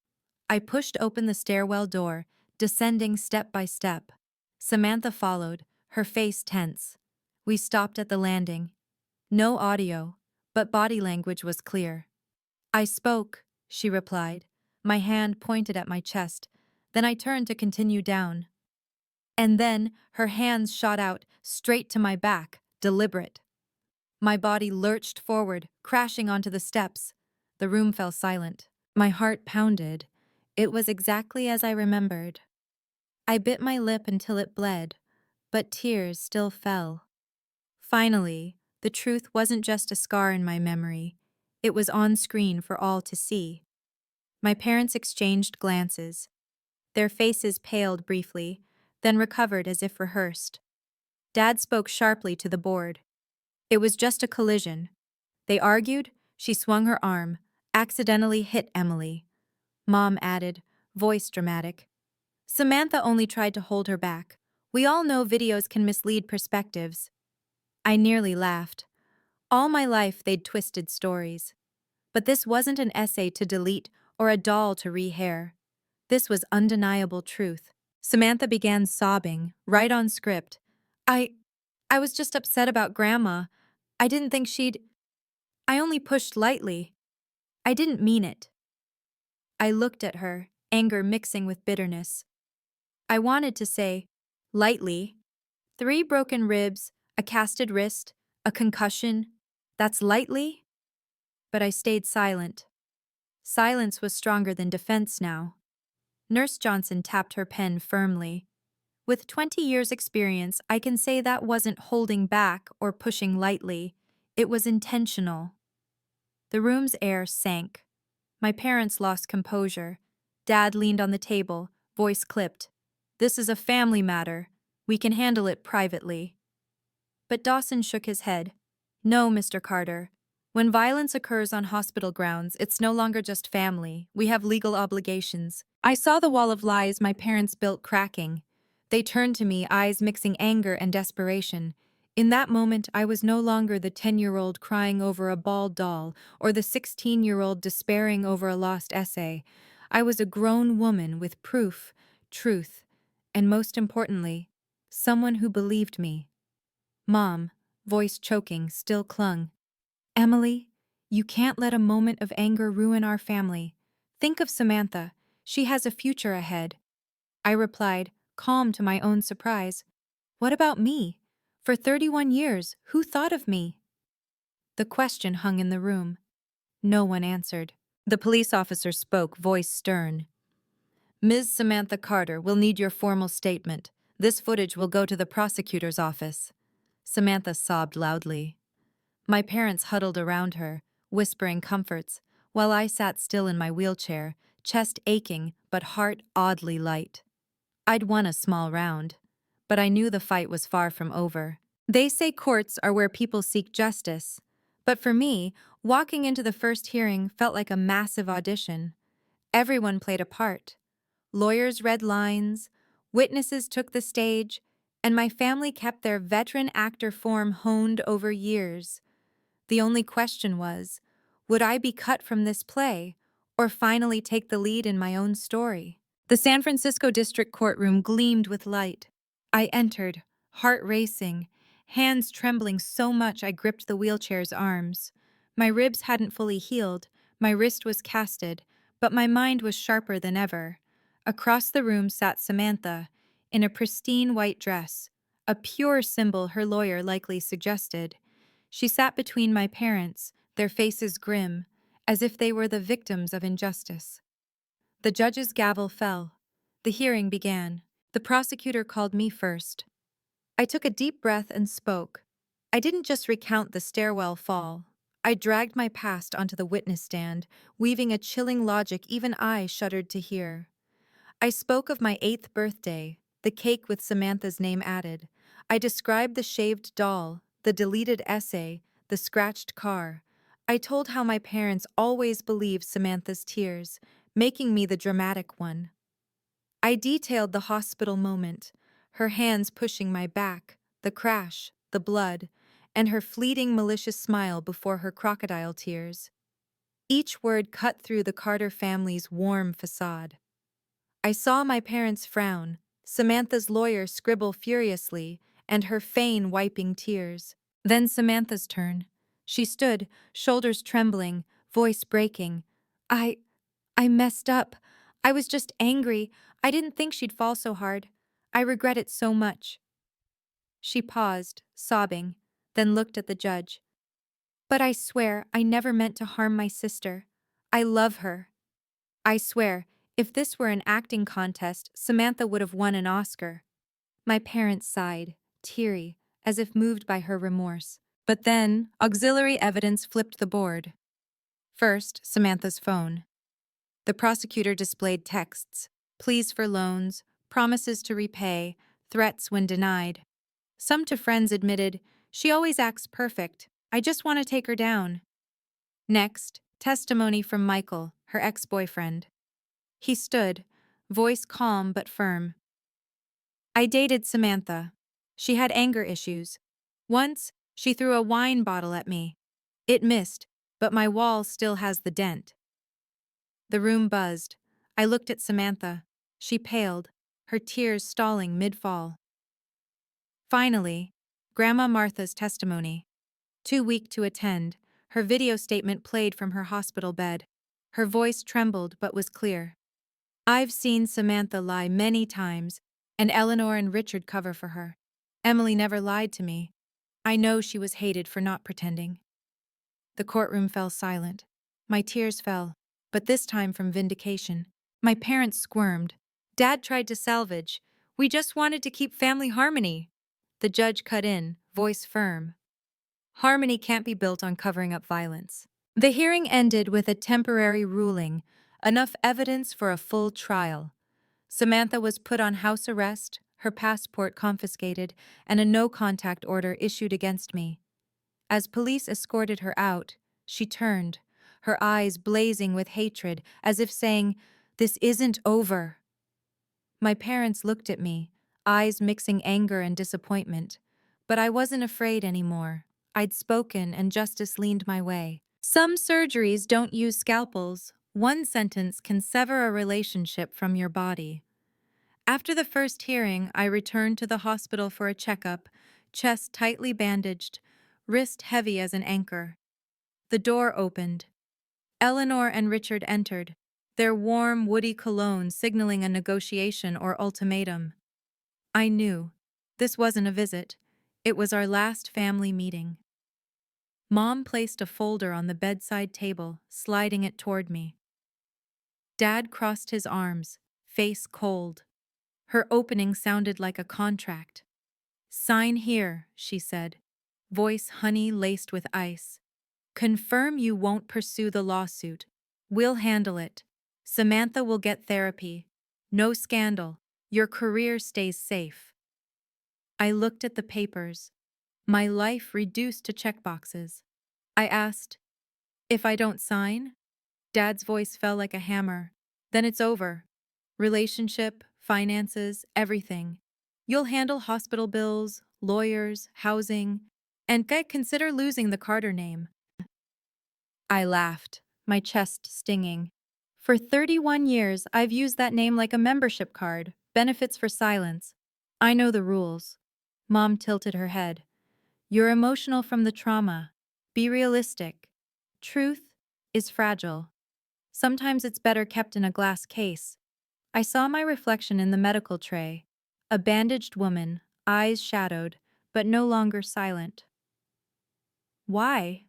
Speaker 1: I pushed open the stairwell door, descending step by step. Samantha followed, her face tense. We stopped at the landing. No audio, but body language was clear. I spoke, she replied, my hand pointed at my chest. Then I turned to continue down. And then her hands shot out, straight to my back, deliberate. My body lurched forward, crashing onto the steps. The room fell silent. My heart pounded. It was exactly as I remembered. I bit my lip until it bled, but tears still fell. Finally, the truth wasn't just a scar in my memory. It was on screen for all to see. My parents exchanged glances. Their faces paled briefly, then recovered as if rehearsed. Dad spoke sharply to the board. It was just a collision. They argued, she swung her arm, accidentally hit Emily. Mom added, voice dramatic. Samantha only tried to hold her back. We all know videos can mislead perspectives. I nearly laughed. All my life they'd twisted stories. But this wasn't an essay to delete or a doll to rehair. This was undeniable truth. Samantha began sobbing, right on script. I was just upset about Grandma. I didn't think she'd... I only pushed lightly. I didn't mean it. I looked at her, anger mixing with bitterness. I wanted to say, lightly, 3 broken ribs, a casted wrist, a concussion. That's lightly? But I stayed silent. Silence was stronger than defense now. Nurse Johnson tapped her pen firmly. With 20 years' experience, I can say that wasn't holding back or pushing lightly. It was intentional. The room's air sank. My parents lost composure. Dad leaned on the table, voice clipped. This is a family matter. We can handle it privately. But Dawson shook his head. No, Mr. Carter. When violence occurs on hospital grounds, it's no longer just family. We have legal obligations. I saw the wall of lies my parents built cracking. They turned to me, eyes mixing anger and desperation. In that moment, I was no longer the 10-year-old crying over a bald doll or the 16-year-old despairing over a lost essay. I was a grown woman with proof, truth, and most importantly, someone who believed me. Mom, voice choking, still clung. Emily, you can't let a moment of anger ruin our family. Think of Samantha. She has a future ahead. I replied, calm to my own surprise. What about me? For 31 years, who thought of me? The question hung in the room. No one answered. The police officer spoke, voice stern. Ms. Samantha Carter will need your formal statement. This footage will go to the prosecutor's office. Samantha sobbed loudly. My parents huddled around her, whispering comforts, while I sat still in my wheelchair, chest aching but heart oddly light. I'd won a small round, but I knew the fight was far from over. They say courts are where people seek justice, but for me, walking into the first hearing felt like a massive audition. Everyone played a part. Lawyers read lines, witnesses took the stage, and my family kept their veteran actor form honed over years. The only question was, would I be cut from this play, or finally take the lead in my own story? The San Francisco District Courtroom gleamed with light. I entered, heart racing, hands trembling so much I gripped the wheelchair's arms. My ribs hadn't fully healed, my wrist was casted, but my mind was sharper than ever. Across the room sat Samantha, in a pristine white dress, a pure symbol her lawyer likely suggested. She sat between my parents, their faces grim, as if they were the victims of injustice. The judge's gavel fell. The hearing began. The prosecutor called me first. I took a deep breath and spoke. I didn't just recount the stairwell fall. I dragged my past onto the witness stand, weaving a chilling logic even I shuddered to hear. I spoke of my 8th birthday, the cake with Samantha's name added. I described the shaved doll, the deleted essay, the scratched car. I told how my parents always believed Samantha's tears, making me the dramatic one. I detailed the hospital moment, her hands pushing my back, the crash, the blood, and her fleeting malicious smile before her crocodile tears. Each word cut through the Carter family's warm facade. I saw my parents frown, Samantha's lawyer scribble furiously, and her Fane wiping tears. Then Samantha's turn. She stood, shoulders trembling, voice breaking. I messed up. I was just angry. I didn't think she'd fall so hard. I regret it so much. She paused, sobbing, then looked at the judge. But I swear I never meant to harm my sister. I love her. I swear, if this were an acting contest, Samantha would have won an Oscar. My parents sighed, teary, as if moved by her remorse. But then, auxiliary evidence flipped the board. First, Samantha's phone. The prosecutor displayed texts, pleas for loans, promises to repay, threats when denied. Some to friends admitted, she always acts perfect, I just want to take her down. Next, testimony from Michael, her ex-boyfriend. He stood, voice calm but firm. I dated Samantha. She had anger issues. Once, she threw a wine bottle at me. It missed, but my wall still has the dent. The room buzzed. I looked at Samantha. She paled, her tears stalling mid-fall. Finally, Grandma Martha's testimony. Too weak to attend, her video statement played from her hospital bed. Her voice trembled but was clear. I've seen Samantha lie many times, and Eleanor and Richard cover for her. Emily never lied to me. I know she was hated for not pretending. The courtroom fell silent. My tears fell, but this time from vindication. My parents squirmed. Dad tried to salvage. We just wanted to keep family harmony. The judge cut in, voice firm. Harmony can't be built on covering up violence. The hearing ended with a temporary ruling, enough evidence for a full trial. Samantha was put on house arrest, her passport confiscated, and a no-contact order issued against me. As police escorted her out, she turned, her eyes blazing with hatred, as if saying, "This isn't over." My parents looked at me, eyes mixing anger and disappointment. But I wasn't afraid anymore. I'd spoken and justice leaned my way. Some surgeries don't use scalpels. One sentence can sever a relationship from your body. After the first hearing, I returned to the hospital for a checkup, chest tightly bandaged, wrist heavy as an anchor. The door opened. Eleanor and Richard entered, their warm, woody cologne signaling a negotiation or ultimatum. I knew. This wasn't a visit. It was our last family meeting. Mom placed a folder on the bedside table, sliding it toward me. Dad crossed his arms, face cold. Her opening sounded like a contract. "Sign here," she said, voice honey laced with ice. "Confirm you won't pursue the lawsuit. We'll handle it. Samantha will get therapy. No scandal. Your career stays safe." I looked at the papers, my life reduced to checkboxes. I asked, "If I don't sign?" Dad's voice fell like a hammer. "Then it's over. Relationship, finances, everything. You'll handle hospital bills, lawyers, housing, and consider losing the Carter name. I laughed, my chest stinging. For 31 years, I've used that name like a membership card, benefits for silence. I know the rules. Mom tilted her head. You're emotional from the trauma. Be realistic. Truth is fragile. Sometimes it's better kept in a glass case. I saw my reflection in the medical tray. A bandaged woman, eyes shadowed, but no longer silent. Why?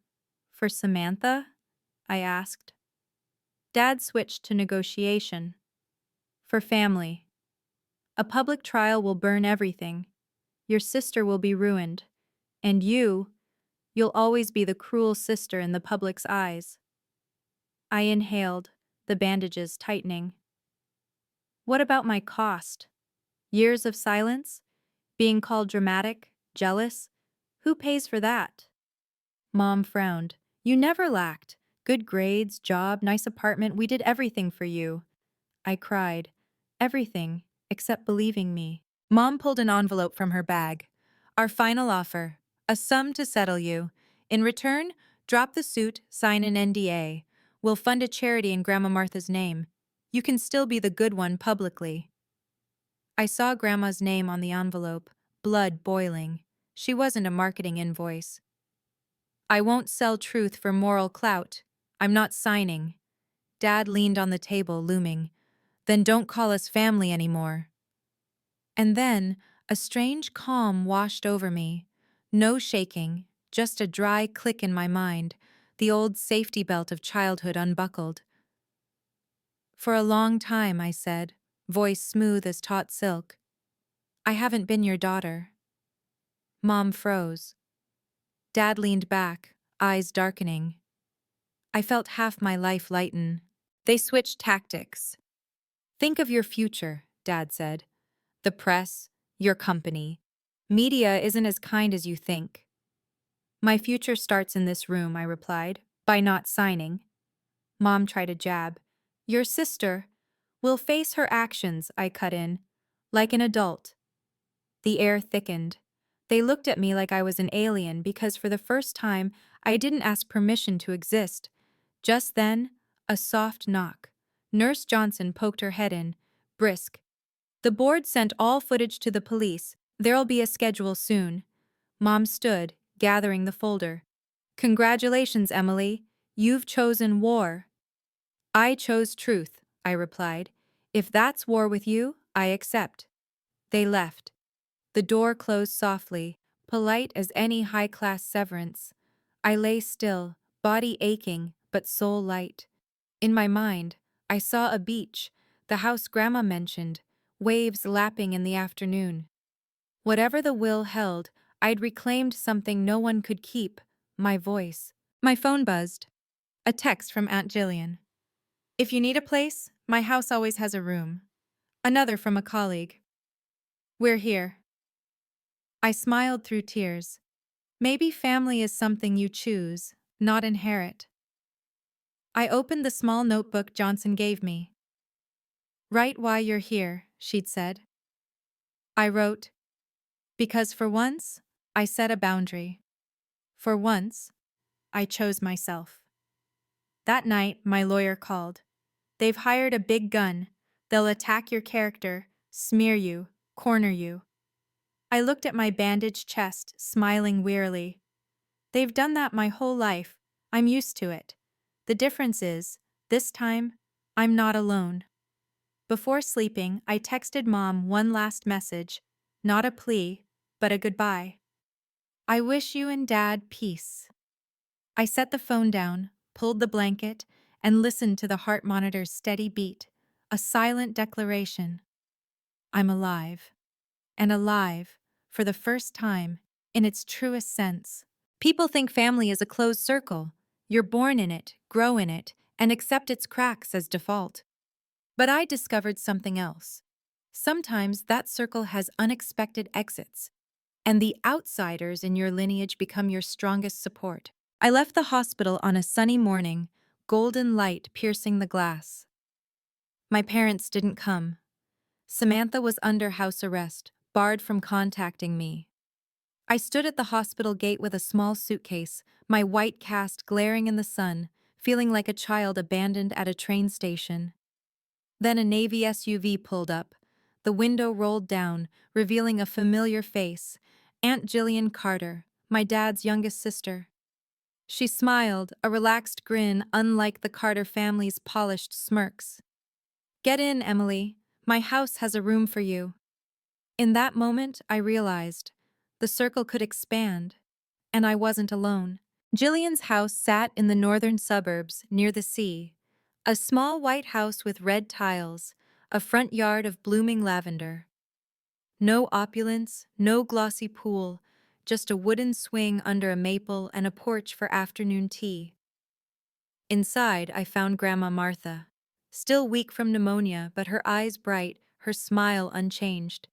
Speaker 1: For Samantha? I asked. Dad switched to negotiation. For family. A public trial will burn everything. Your sister will be ruined. And you'll always be the cruel sister in the public's eyes. I inhaled, the bandages tightening. What about my cost? Years of silence? Being called dramatic? Jealous? Who pays for that? Mom frowned. You never lacked. Good grades, job, nice apartment, we did everything for you. I cried. Everything, except believing me. Mom pulled an envelope from her bag. Our final offer. A sum to settle you. In return, drop the suit, sign an NDA. We'll fund a charity in Grandma Martha's name. You can still be the good one publicly. I saw Grandma's name on the envelope, blood boiling. She wasn't a marketing invoice. I won't sell truth for moral clout. I'm not signing. Dad leaned on the table, looming. Then don't call us family anymore. And then, a strange calm washed over me. No shaking, just a dry click in my mind, the old safety belt of childhood unbuckled. For a long time, I said, voice smooth as taut silk. I haven't been your daughter. Mom froze. Dad leaned back, eyes darkening. I felt half my life lighten. They switched tactics. Think of your future, Dad said. The press, your company. Media isn't as kind as you think. My future starts in this room, I replied, by not signing. Mom tried a jab. Your sister will face her actions, I cut in, like an adult. The air thickened. They looked at me like I was an alien because for the first time, I didn't ask permission to exist. Just then, a soft knock. Nurse Johnson poked her head in, brisk. The board sent all footage to the police. There'll be a schedule soon. Mom stood, gathering the folder. Congratulations, Emily. You've chosen war. I chose truth, I replied. If that's war with you, I accept. They left. The door closed softly, polite as any high-class severance. I lay still, body aching, but soul light. In my mind, I saw a beach, the house Grandma mentioned, waves lapping in the afternoon. Whatever the will held, I'd reclaimed something no one could keep, my voice. My phone buzzed. A text from Aunt Jillian. If you need a place, my house always has a room. Another from a colleague. We're here. I smiled through tears. Maybe family is something you choose, not inherit. I opened the small notebook Johnson gave me. Write why you're here, she'd said. I wrote, because for once, I set a boundary. For once, I chose myself. That night, my lawyer called. They've hired a big gun. They'll attack your character, smear you, corner you. I looked at my bandaged chest, smiling wearily. They've done that my whole life. I'm used to it. The difference is, this time, I'm not alone. Before sleeping, I texted Mom one last message, not a plea, but a goodbye. I wish you and Dad peace. I set the phone down, pulled the blanket, and listened to the heart monitor's steady beat, a silent declaration. I'm alive. And alive, for the first time, in its truest sense. People think family is a closed circle. You're born in it, grow in it, and accept its cracks as default. But I discovered something else. Sometimes that circle has unexpected exits, and the outsiders in your lineage become your strongest support. I left the hospital on a sunny morning, golden light piercing the glass. My parents didn't come. Samantha was under house arrest, barred from contacting me. I stood at the hospital gate with a small suitcase, my white cast glaring in the sun, feeling like a child abandoned at a train station. Then a Navy SUV pulled up. The window rolled down, revealing a familiar face, Aunt Jillian Carter, my dad's youngest sister. She smiled, a relaxed grin unlike the Carter family's polished smirks. "Get in, Emily. My house has a room for you." In that moment, I realized the circle could expand, and I wasn't alone. Jillian's house sat in the northern suburbs, near the sea. A small white house with red tiles, a front yard of blooming lavender. No opulence, no glossy pool, just a wooden swing under a maple and a porch for afternoon tea. Inside, I found Grandma Martha. Still weak from pneumonia, but her eyes bright, her smile unchanged.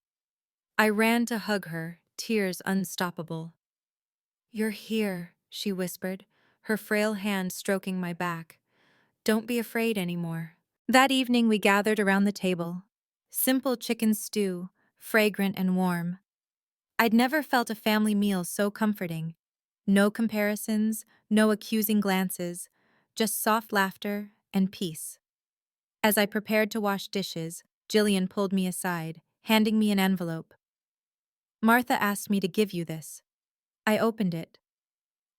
Speaker 1: I ran to hug her, tears unstoppable. "You're here," she whispered, her frail hand stroking my back. "Don't be afraid anymore." That evening we gathered around the table. Simple chicken stew, fragrant and warm. I'd never felt a family meal so comforting. No comparisons, no accusing glances, just soft laughter and peace. As I prepared to wash dishes, Jillian pulled me aside, handing me an envelope. "Martha asked me to give you this." I opened it.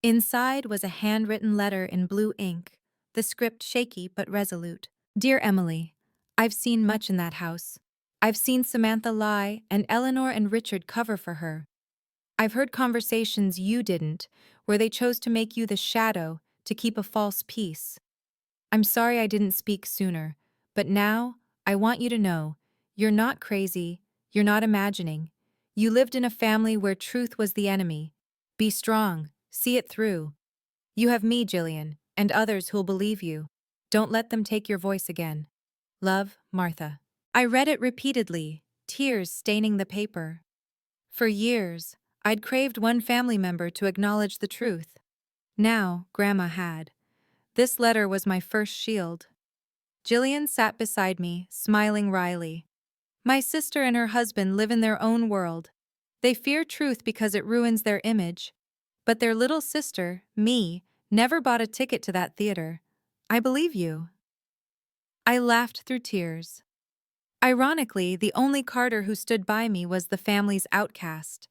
Speaker 1: Inside was a handwritten letter in blue ink, the script shaky but resolute. "Dear Emily, I've seen much in that house. I've seen Samantha lie and Eleanor and Richard cover for her. I've heard conversations you didn't, where they chose to make you the shadow to keep a false peace. I'm sorry I didn't speak sooner, but now I want you to know you're not crazy, you're not imagining. You lived in a family where truth was the enemy. Be strong, see it through. You have me, Jillian, and others who'll believe you. Don't let them take your voice again. Love, Martha." I read it repeatedly, tears staining the paper. For years, I'd craved one family member to acknowledge the truth. Now, Grandma had. This letter was my first shield. Jillian sat beside me, smiling wryly. "My sister and her husband live in their own world. They fear truth because it ruins their image. But their little sister, me, never bought a ticket to that theater. I believe you." I laughed through tears. Ironically, the only Carter who stood by me was the family's outcast.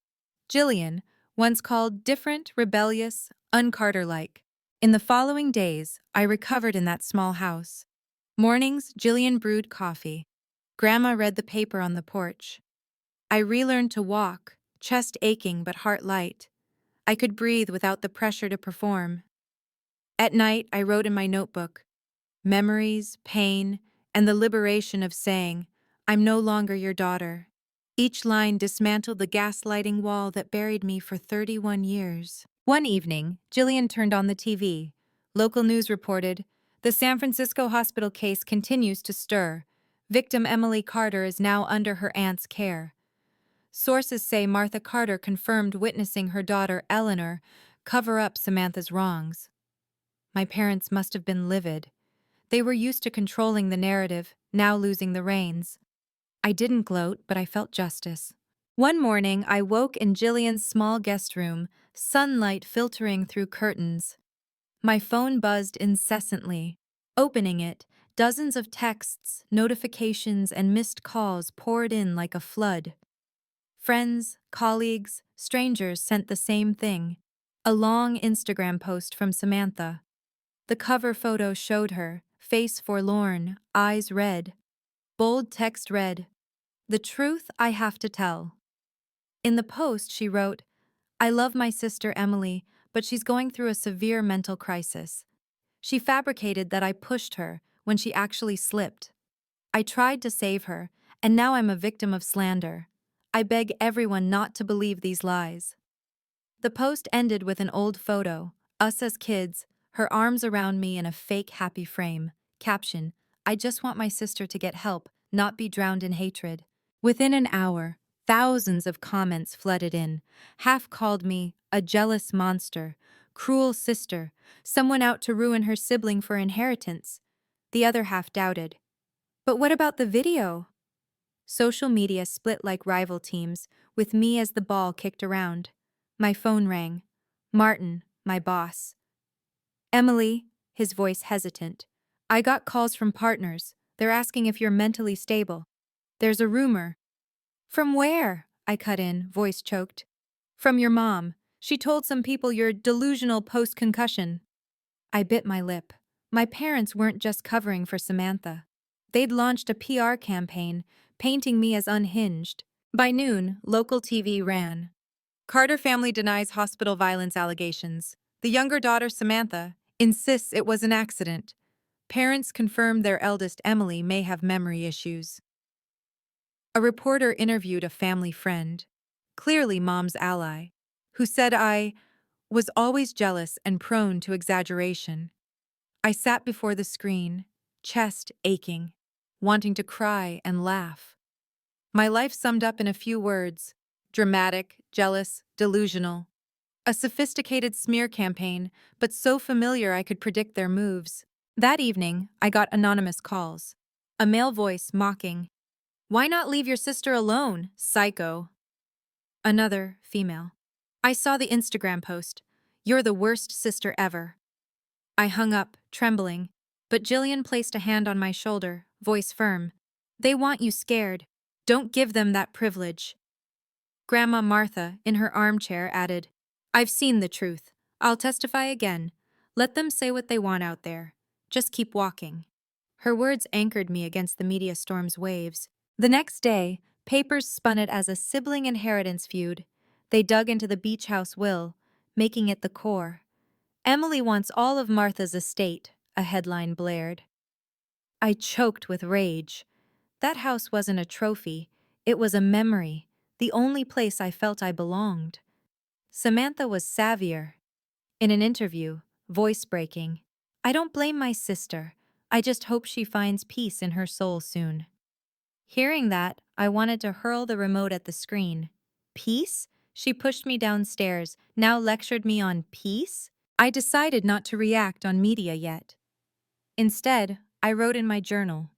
Speaker 1: Jillian, once called different, rebellious, un-Carter-like. In the following days, I recovered in that small house. Mornings, Jillian brewed coffee. Grandma read the paper on the porch. I relearned to walk, chest aching but heart light. I could breathe without the pressure to perform. At night, I wrote in my notebook, memories, pain, and the liberation of saying, "I'm no longer your daughter." Each line dismantled the gaslighting wall that buried me for 31 years. One evening, Jillian turned on the TV. Local news reported, "The San Francisco hospital case continues to stir. Victim Emily Carter is now under her aunt's care." Sources say Martha Carter confirmed witnessing her daughter, Eleanor, cover up Samantha's wrongs. My parents must have been livid. They were used to controlling the narrative, now losing the reins. I didn't gloat, but I felt justice. One morning, I woke in Jillian's small guest room, sunlight filtering through curtains. My phone buzzed incessantly. Opening it, dozens of texts, notifications, and missed calls poured in like a flood. Friends, colleagues, strangers sent the same thing. A long Instagram post from Samantha. The cover photo showed her, face forlorn, eyes red. Bold text read, "The truth I have to tell." In the post, she wrote, "I love my sister Emily, but she's going through a severe mental crisis. She fabricated that I pushed her when she actually slipped. I tried to save her, and now I'm a victim of slander. I beg everyone not to believe these lies." The post ended with an old photo, us as kids, her arms around me in a fake happy frame. Caption, "I just want my sister to get help, not be drowned in hatred." Within an hour, thousands of comments flooded in. Half called me a jealous monster, cruel sister, someone out to ruin her sibling for inheritance. The other half doubted. "But what about the video?" Social media split like rival teams, with me as the ball kicked around. My phone rang. Martin, my boss. "Emily, his voice hesitant. I got calls from partners. They're asking if you're mentally stable. There's a rumor. From where? I cut in, voice choked. From your mom. She told some people you're delusional post-concussion. I bit my lip. My parents weren't just covering for Samantha. They'd launched a PR campaign, painting me as unhinged. By noon, local TV ran. Carter family denies hospital violence allegations. The younger daughter, Samantha, insists it was an accident. Parents confirmed their eldest, Emily, may have memory issues. A reporter interviewed a family friend, clearly mom's ally, who said I was always jealous and prone to exaggeration. I sat before the screen, chest aching, wanting to cry and laugh. My life summed up in a few words: dramatic, jealous, delusional. A sophisticated smear campaign, but so familiar I could predict their moves. That evening, I got anonymous calls. A male voice mocking, "Why not leave your sister alone, psycho?" Another, female. "I saw the Instagram post. You're the worst sister ever." I hung up, trembling, but Jillian placed a hand on my shoulder, voice firm. "They want you scared. Don't give them that privilege." Grandma Martha, in her armchair, added, "I've seen the truth. I'll testify again. Let them say what they want out there. Just keep walking." Her words anchored me against the media storm's waves. The next day, papers spun it as a sibling inheritance feud. They dug into the beach house will, making it the core. "Emily wants all of Martha's estate," a headline blared. I choked with rage. That house wasn't a trophy. It was a memory, the only place I felt I belonged. Samantha was savvier. In an interview, voice breaking, "I don't blame my sister. I just hope she finds peace in her soul soon." Hearing that, I wanted to hurl the remote at the screen. Peace? She pushed me downstairs, now lectured me on peace? I decided not to react on media yet. Instead, I wrote in my journal,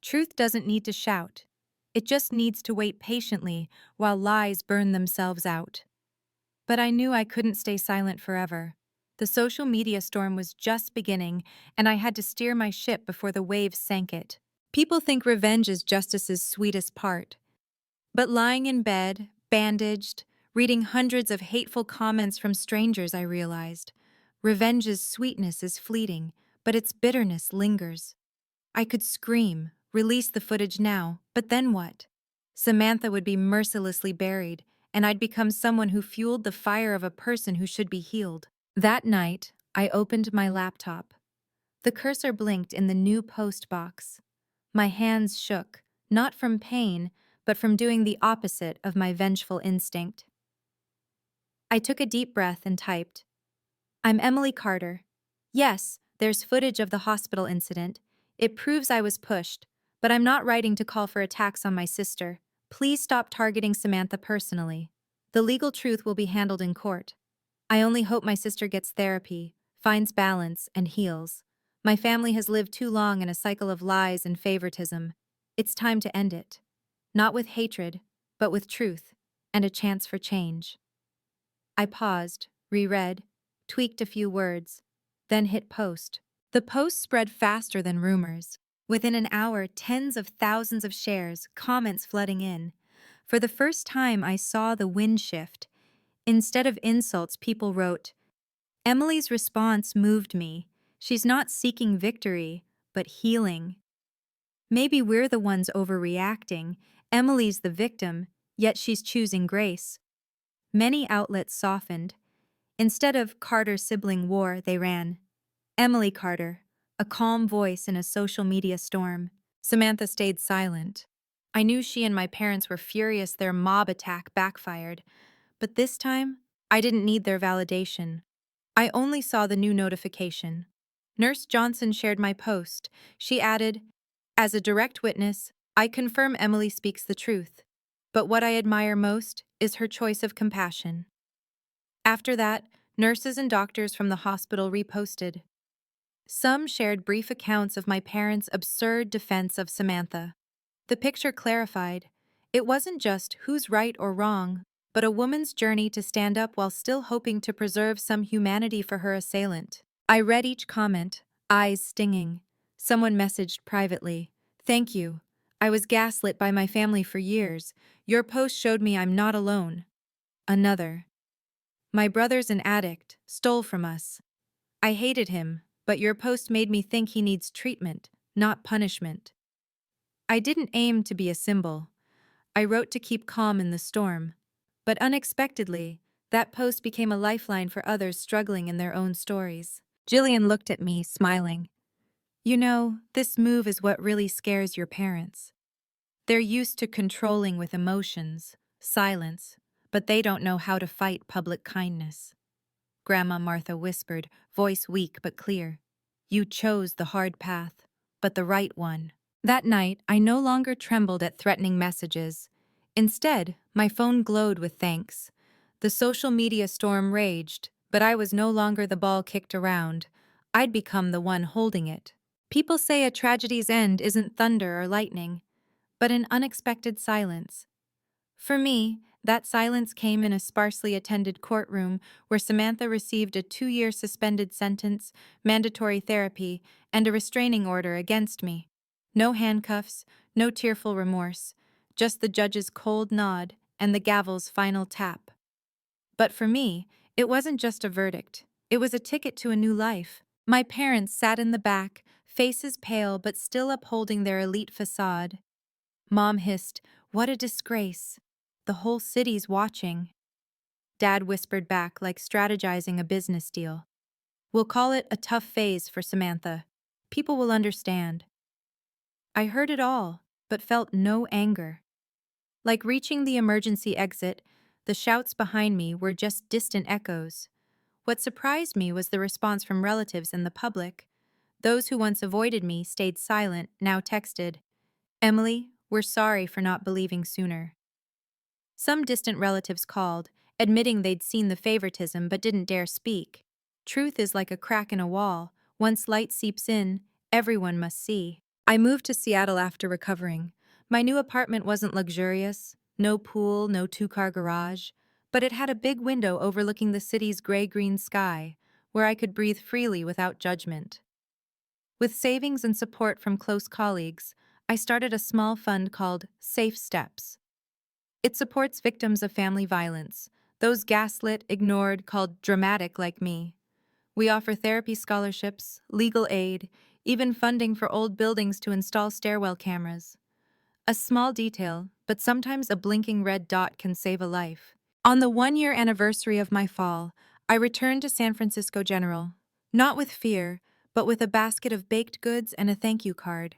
Speaker 1: "Truth doesn't need to shout. It just needs to wait patiently while lies burn themselves out." But I knew I couldn't stay silent forever. The social media storm was just beginning, and I had to steer my ship before the waves sank it. People think revenge is justice's sweetest part. But lying in bed, bandaged, reading hundreds of hateful comments from strangers, I realized revenge's sweetness is fleeting, but its bitterness lingers. I could scream, release the footage now, but then what? Samantha would be mercilessly buried, and I'd become someone who fueled the fire of a person who should be healed. That night, I opened my laptop. The cursor blinked in the new post box. My hands shook, not from pain, but from doing the opposite of my vengeful instinct. I took a deep breath and typed, "I'm Emily Carter. Yes, there's footage of the hospital incident. It proves I was pushed, but I'm not writing to call for attacks on my sister. Please stop targeting Samantha personally. The legal truth will be handled in court. I only hope my sister gets therapy, finds balance, and heals. My family has lived too long in a cycle of lies and favoritism. It's time to end it. Not with hatred, but with truth, and a chance for change." I paused, reread, tweaked a few words, then hit post. The post spread faster than rumors. Within an hour, tens of thousands of shares, comments flooding in. For the first time, I saw the wind shift. Instead of insults, people wrote, "Emily's response moved me. She's not seeking victory, but healing. Maybe we're the ones overreacting. Emily's the victim, yet she's choosing grace." Many outlets softened. Instead of "Carter sibling war," they ran, "Emily Carter," a calm voice in a social media storm. Samantha stayed silent. I knew she and my parents were furious their mob attack backfired, but this time, I didn't need their validation. I only saw the new notification. Nurse Johnson shared my post. She added, "As a direct witness, I confirm Emily speaks the truth. But what I admire most is her choice of compassion." After that, nurses and doctors from the hospital reposted. Some shared brief accounts of my parents' absurd defense of Samantha. The picture clarified. It wasn't just who's right or wrong, but a woman's journey to stand up while still hoping to preserve some humanity for her assailant. I read each comment, eyes stinging. Someone messaged privately, "Thank you. I was gaslit by my family for years. Your post showed me I'm not alone." Another, "My brother's an addict, stole from us. I hated him, but your post made me think he needs treatment, not punishment." I didn't aim to be a symbol. I wrote to keep calm in the storm. But unexpectedly, that post became a lifeline for others struggling in their own stories. Jillian looked at me, smiling. "You know, this move is what really scares your parents. They're used to controlling with emotions, silence, but they don't know how to fight public kindness." Grandma Martha whispered, voice weak but clear. "You chose the hard path, but the right one." That night, I no longer trembled at threatening messages. Instead, my phone glowed with thanks. The social media storm raged, but I was no longer the ball kicked around. I'd become the one holding it. People say a tragedy's end isn't thunder or lightning, but an unexpected silence. For me, that silence came in a sparsely attended courtroom where Samantha received a 2-year suspended sentence, mandatory therapy, and a restraining order against me. No handcuffs, no tearful remorse, just the judge's cold nod and the gavel's final tap. But for me, it wasn't just a verdict. It was a ticket to a new life. My parents sat in the back, faces pale but still upholding their elite facade. Mom hissed, "What a disgrace. The whole city's watching." Dad whispered back like strategizing a business deal. "We'll call it a tough phase for Samantha. People will understand." I heard it all, but felt no anger. Like reaching the emergency exit, the shouts behind me were just distant echoes. What surprised me was the response from relatives and the public. Those who once avoided me stayed silent, now texted, "Emily, we're sorry for not believing sooner." Some distant relatives called, admitting they'd seen the favoritism but didn't dare speak. Truth is like a crack in a wall. Once light seeps in, everyone must see. I moved to Seattle after recovering. My new apartment wasn't luxurious, no pool, no two-car garage, but it had a big window overlooking the city's gray-green sky, where I could breathe freely without judgment. With savings and support from close colleagues, I started a small fund called Safe Steps. It supports victims of family violence, those gaslit, ignored, called dramatic like me. We offer therapy scholarships, legal aid, even funding for old buildings to install stairwell cameras. A small detail, but sometimes a blinking red dot can save a life. On the 1-year anniversary of my fall, I returned to San Francisco General, not with fear, but with a basket of baked goods and a thank you card.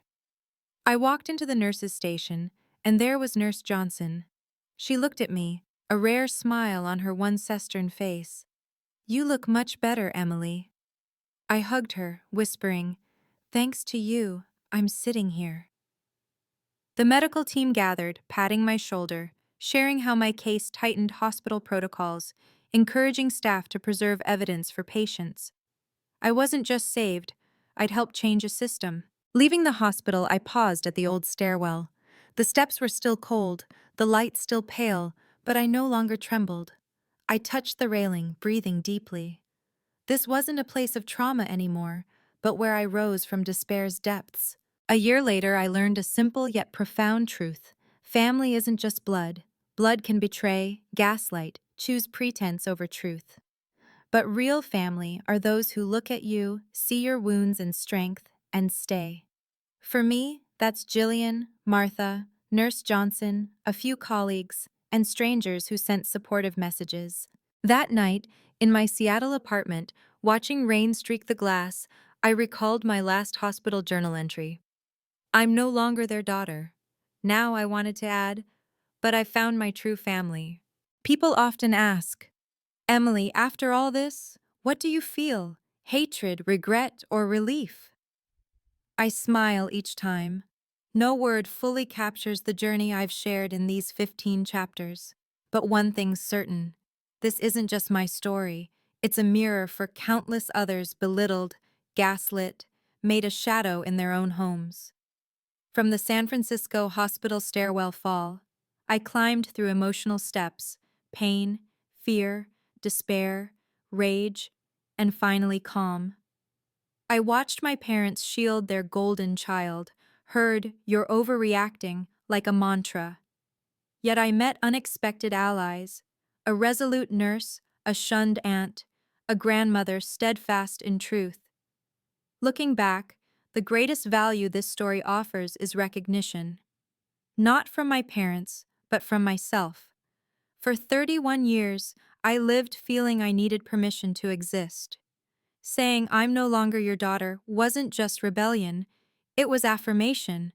Speaker 1: I walked into the nurse's station, and there was Nurse Johnson. She looked at me, a rare smile on her one-cestern face. "You look much better, Emily." I hugged her, whispering, "Thanks to you, I'm sitting here." The medical team gathered, patting my shoulder, sharing how my case tightened hospital protocols, encouraging staff to preserve evidence for patients. I wasn't just saved, I'd helped change a system. Leaving the hospital, I paused at the old stairwell. The steps were still cold, the light still pale, but I no longer trembled. I touched the railing, breathing deeply. This wasn't a place of trauma anymore, but where I rose from despair's depths. A year later, I learned a simple yet profound truth. Family isn't just blood. Blood can betray, gaslight, choose pretense over truth. But real family are those who look at you, see your wounds and strength, and stay. For me, that's Jillian, Martha, Nurse Johnson, a few colleagues, and strangers who sent supportive messages. That night, in my Seattle apartment, watching rain streak the glass, I recalled my last hospital journal entry. "I'm no longer their daughter." Now I wanted to add, "But I found my true family." People often ask, "Emily, after all this, what do you feel? Hatred, regret, or relief?" I smile each time. No word fully captures the journey I've shared in these 15 chapters. But one thing's certain. This isn't just my story. It's a mirror for countless others belittled, gaslit, made a shadow in their own homes. From the San Francisco hospital stairwell fall, I climbed through emotional steps, pain, fear, despair, rage, and finally calm. I watched my parents shield their golden child, heard "you're overreacting" like a mantra. Yet I met unexpected allies, a resolute nurse, a shunned aunt, a grandmother steadfast in truth. Looking back, the greatest value this story offers is recognition. Not from my parents, but from myself. For 31 years, I lived feeling I needed permission to exist. Saying "I'm no longer your daughter" wasn't just rebellion, it was affirmation.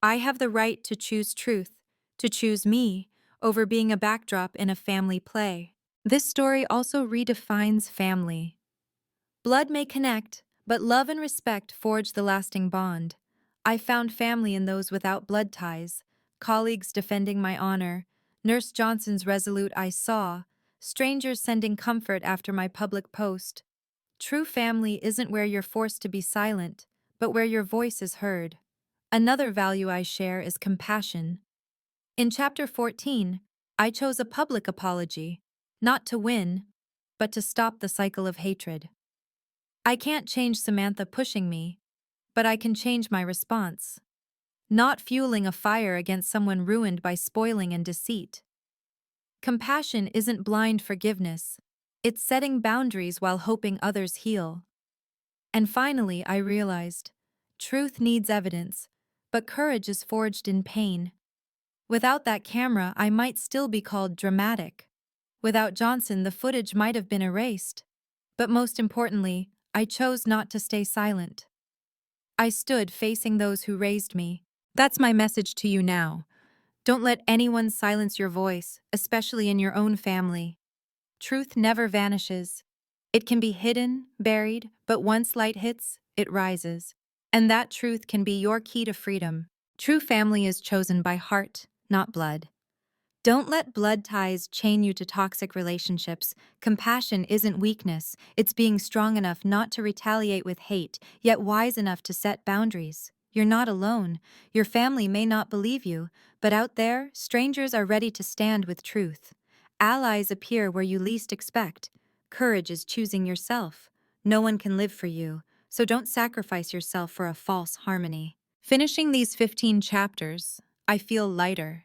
Speaker 1: I have the right to choose truth, to choose me, over being a backdrop in a family play. This story also redefines family. Blood may connect, but love and respect forge the lasting bond. I found family in those without blood ties, colleagues defending my honor, Nurse Johnson's resolute "I saw," strangers sending comfort after my public post. True family isn't where you're forced to be silent, but where your voice is heard. Another value I share is compassion. In Chapter 14, I chose a public apology, not to win, but to stop the cycle of hatred. I can't change Samantha pushing me, but I can change my response. Not fueling a fire against someone ruined by spoiling and deceit. Compassion isn't blind forgiveness, it's setting boundaries while hoping others heal. And finally, I realized truth needs evidence, but courage is forged in pain. Without that camera, I might still be called dramatic. Without Johnson, the footage might have been erased. But most importantly, I chose not to stay silent. I stood facing those who raised me. That's my message to you now. Don't let anyone silence your voice, especially in your own family. Truth never vanishes. It can be hidden, buried, but once light hits, it rises. And that truth can be your key to freedom. True family is chosen by heart, not blood. Don't let blood ties chain you to toxic relationships. Compassion isn't weakness, it's being strong enough not to retaliate with hate, yet wise enough to set boundaries. You're not alone. Your family may not believe you, but out there, strangers are ready to stand with truth. Allies appear where you least expect. Courage is choosing yourself. No one can live for you, so don't sacrifice yourself for a false harmony. Finishing these 15 chapters, I feel lighter.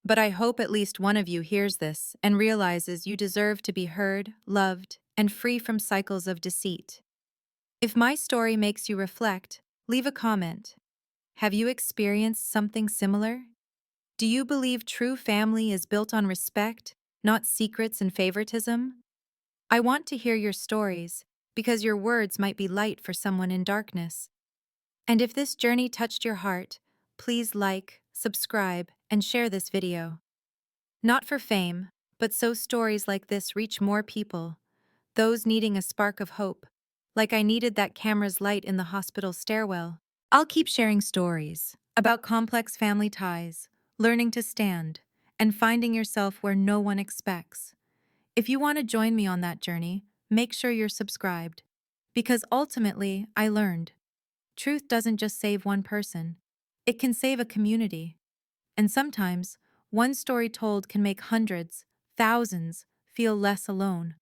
Speaker 1: But I hope at least one of you hears this and realizes you deserve to be heard, loved, and free from cycles of deceit. If my story makes you reflect, leave a comment. Have you experienced something similar? Do you believe true family is built on respect, not secrets and favoritism? I want to hear your stories, because your words might be light for someone in darkness. And if this journey touched your heart, please like, subscribe, and share this video. Not for fame, but so stories like this reach more people, those needing a spark of hope, like I needed that camera's light in the hospital stairwell. I'll keep sharing stories about complex family ties, learning to stand, and finding yourself where no one expects. If you want to join me on that journey, make sure you're subscribed. Because ultimately, I learned, truth doesn't just save one person, it can save a community. And sometimes, one story told can make hundreds, thousands, feel less alone.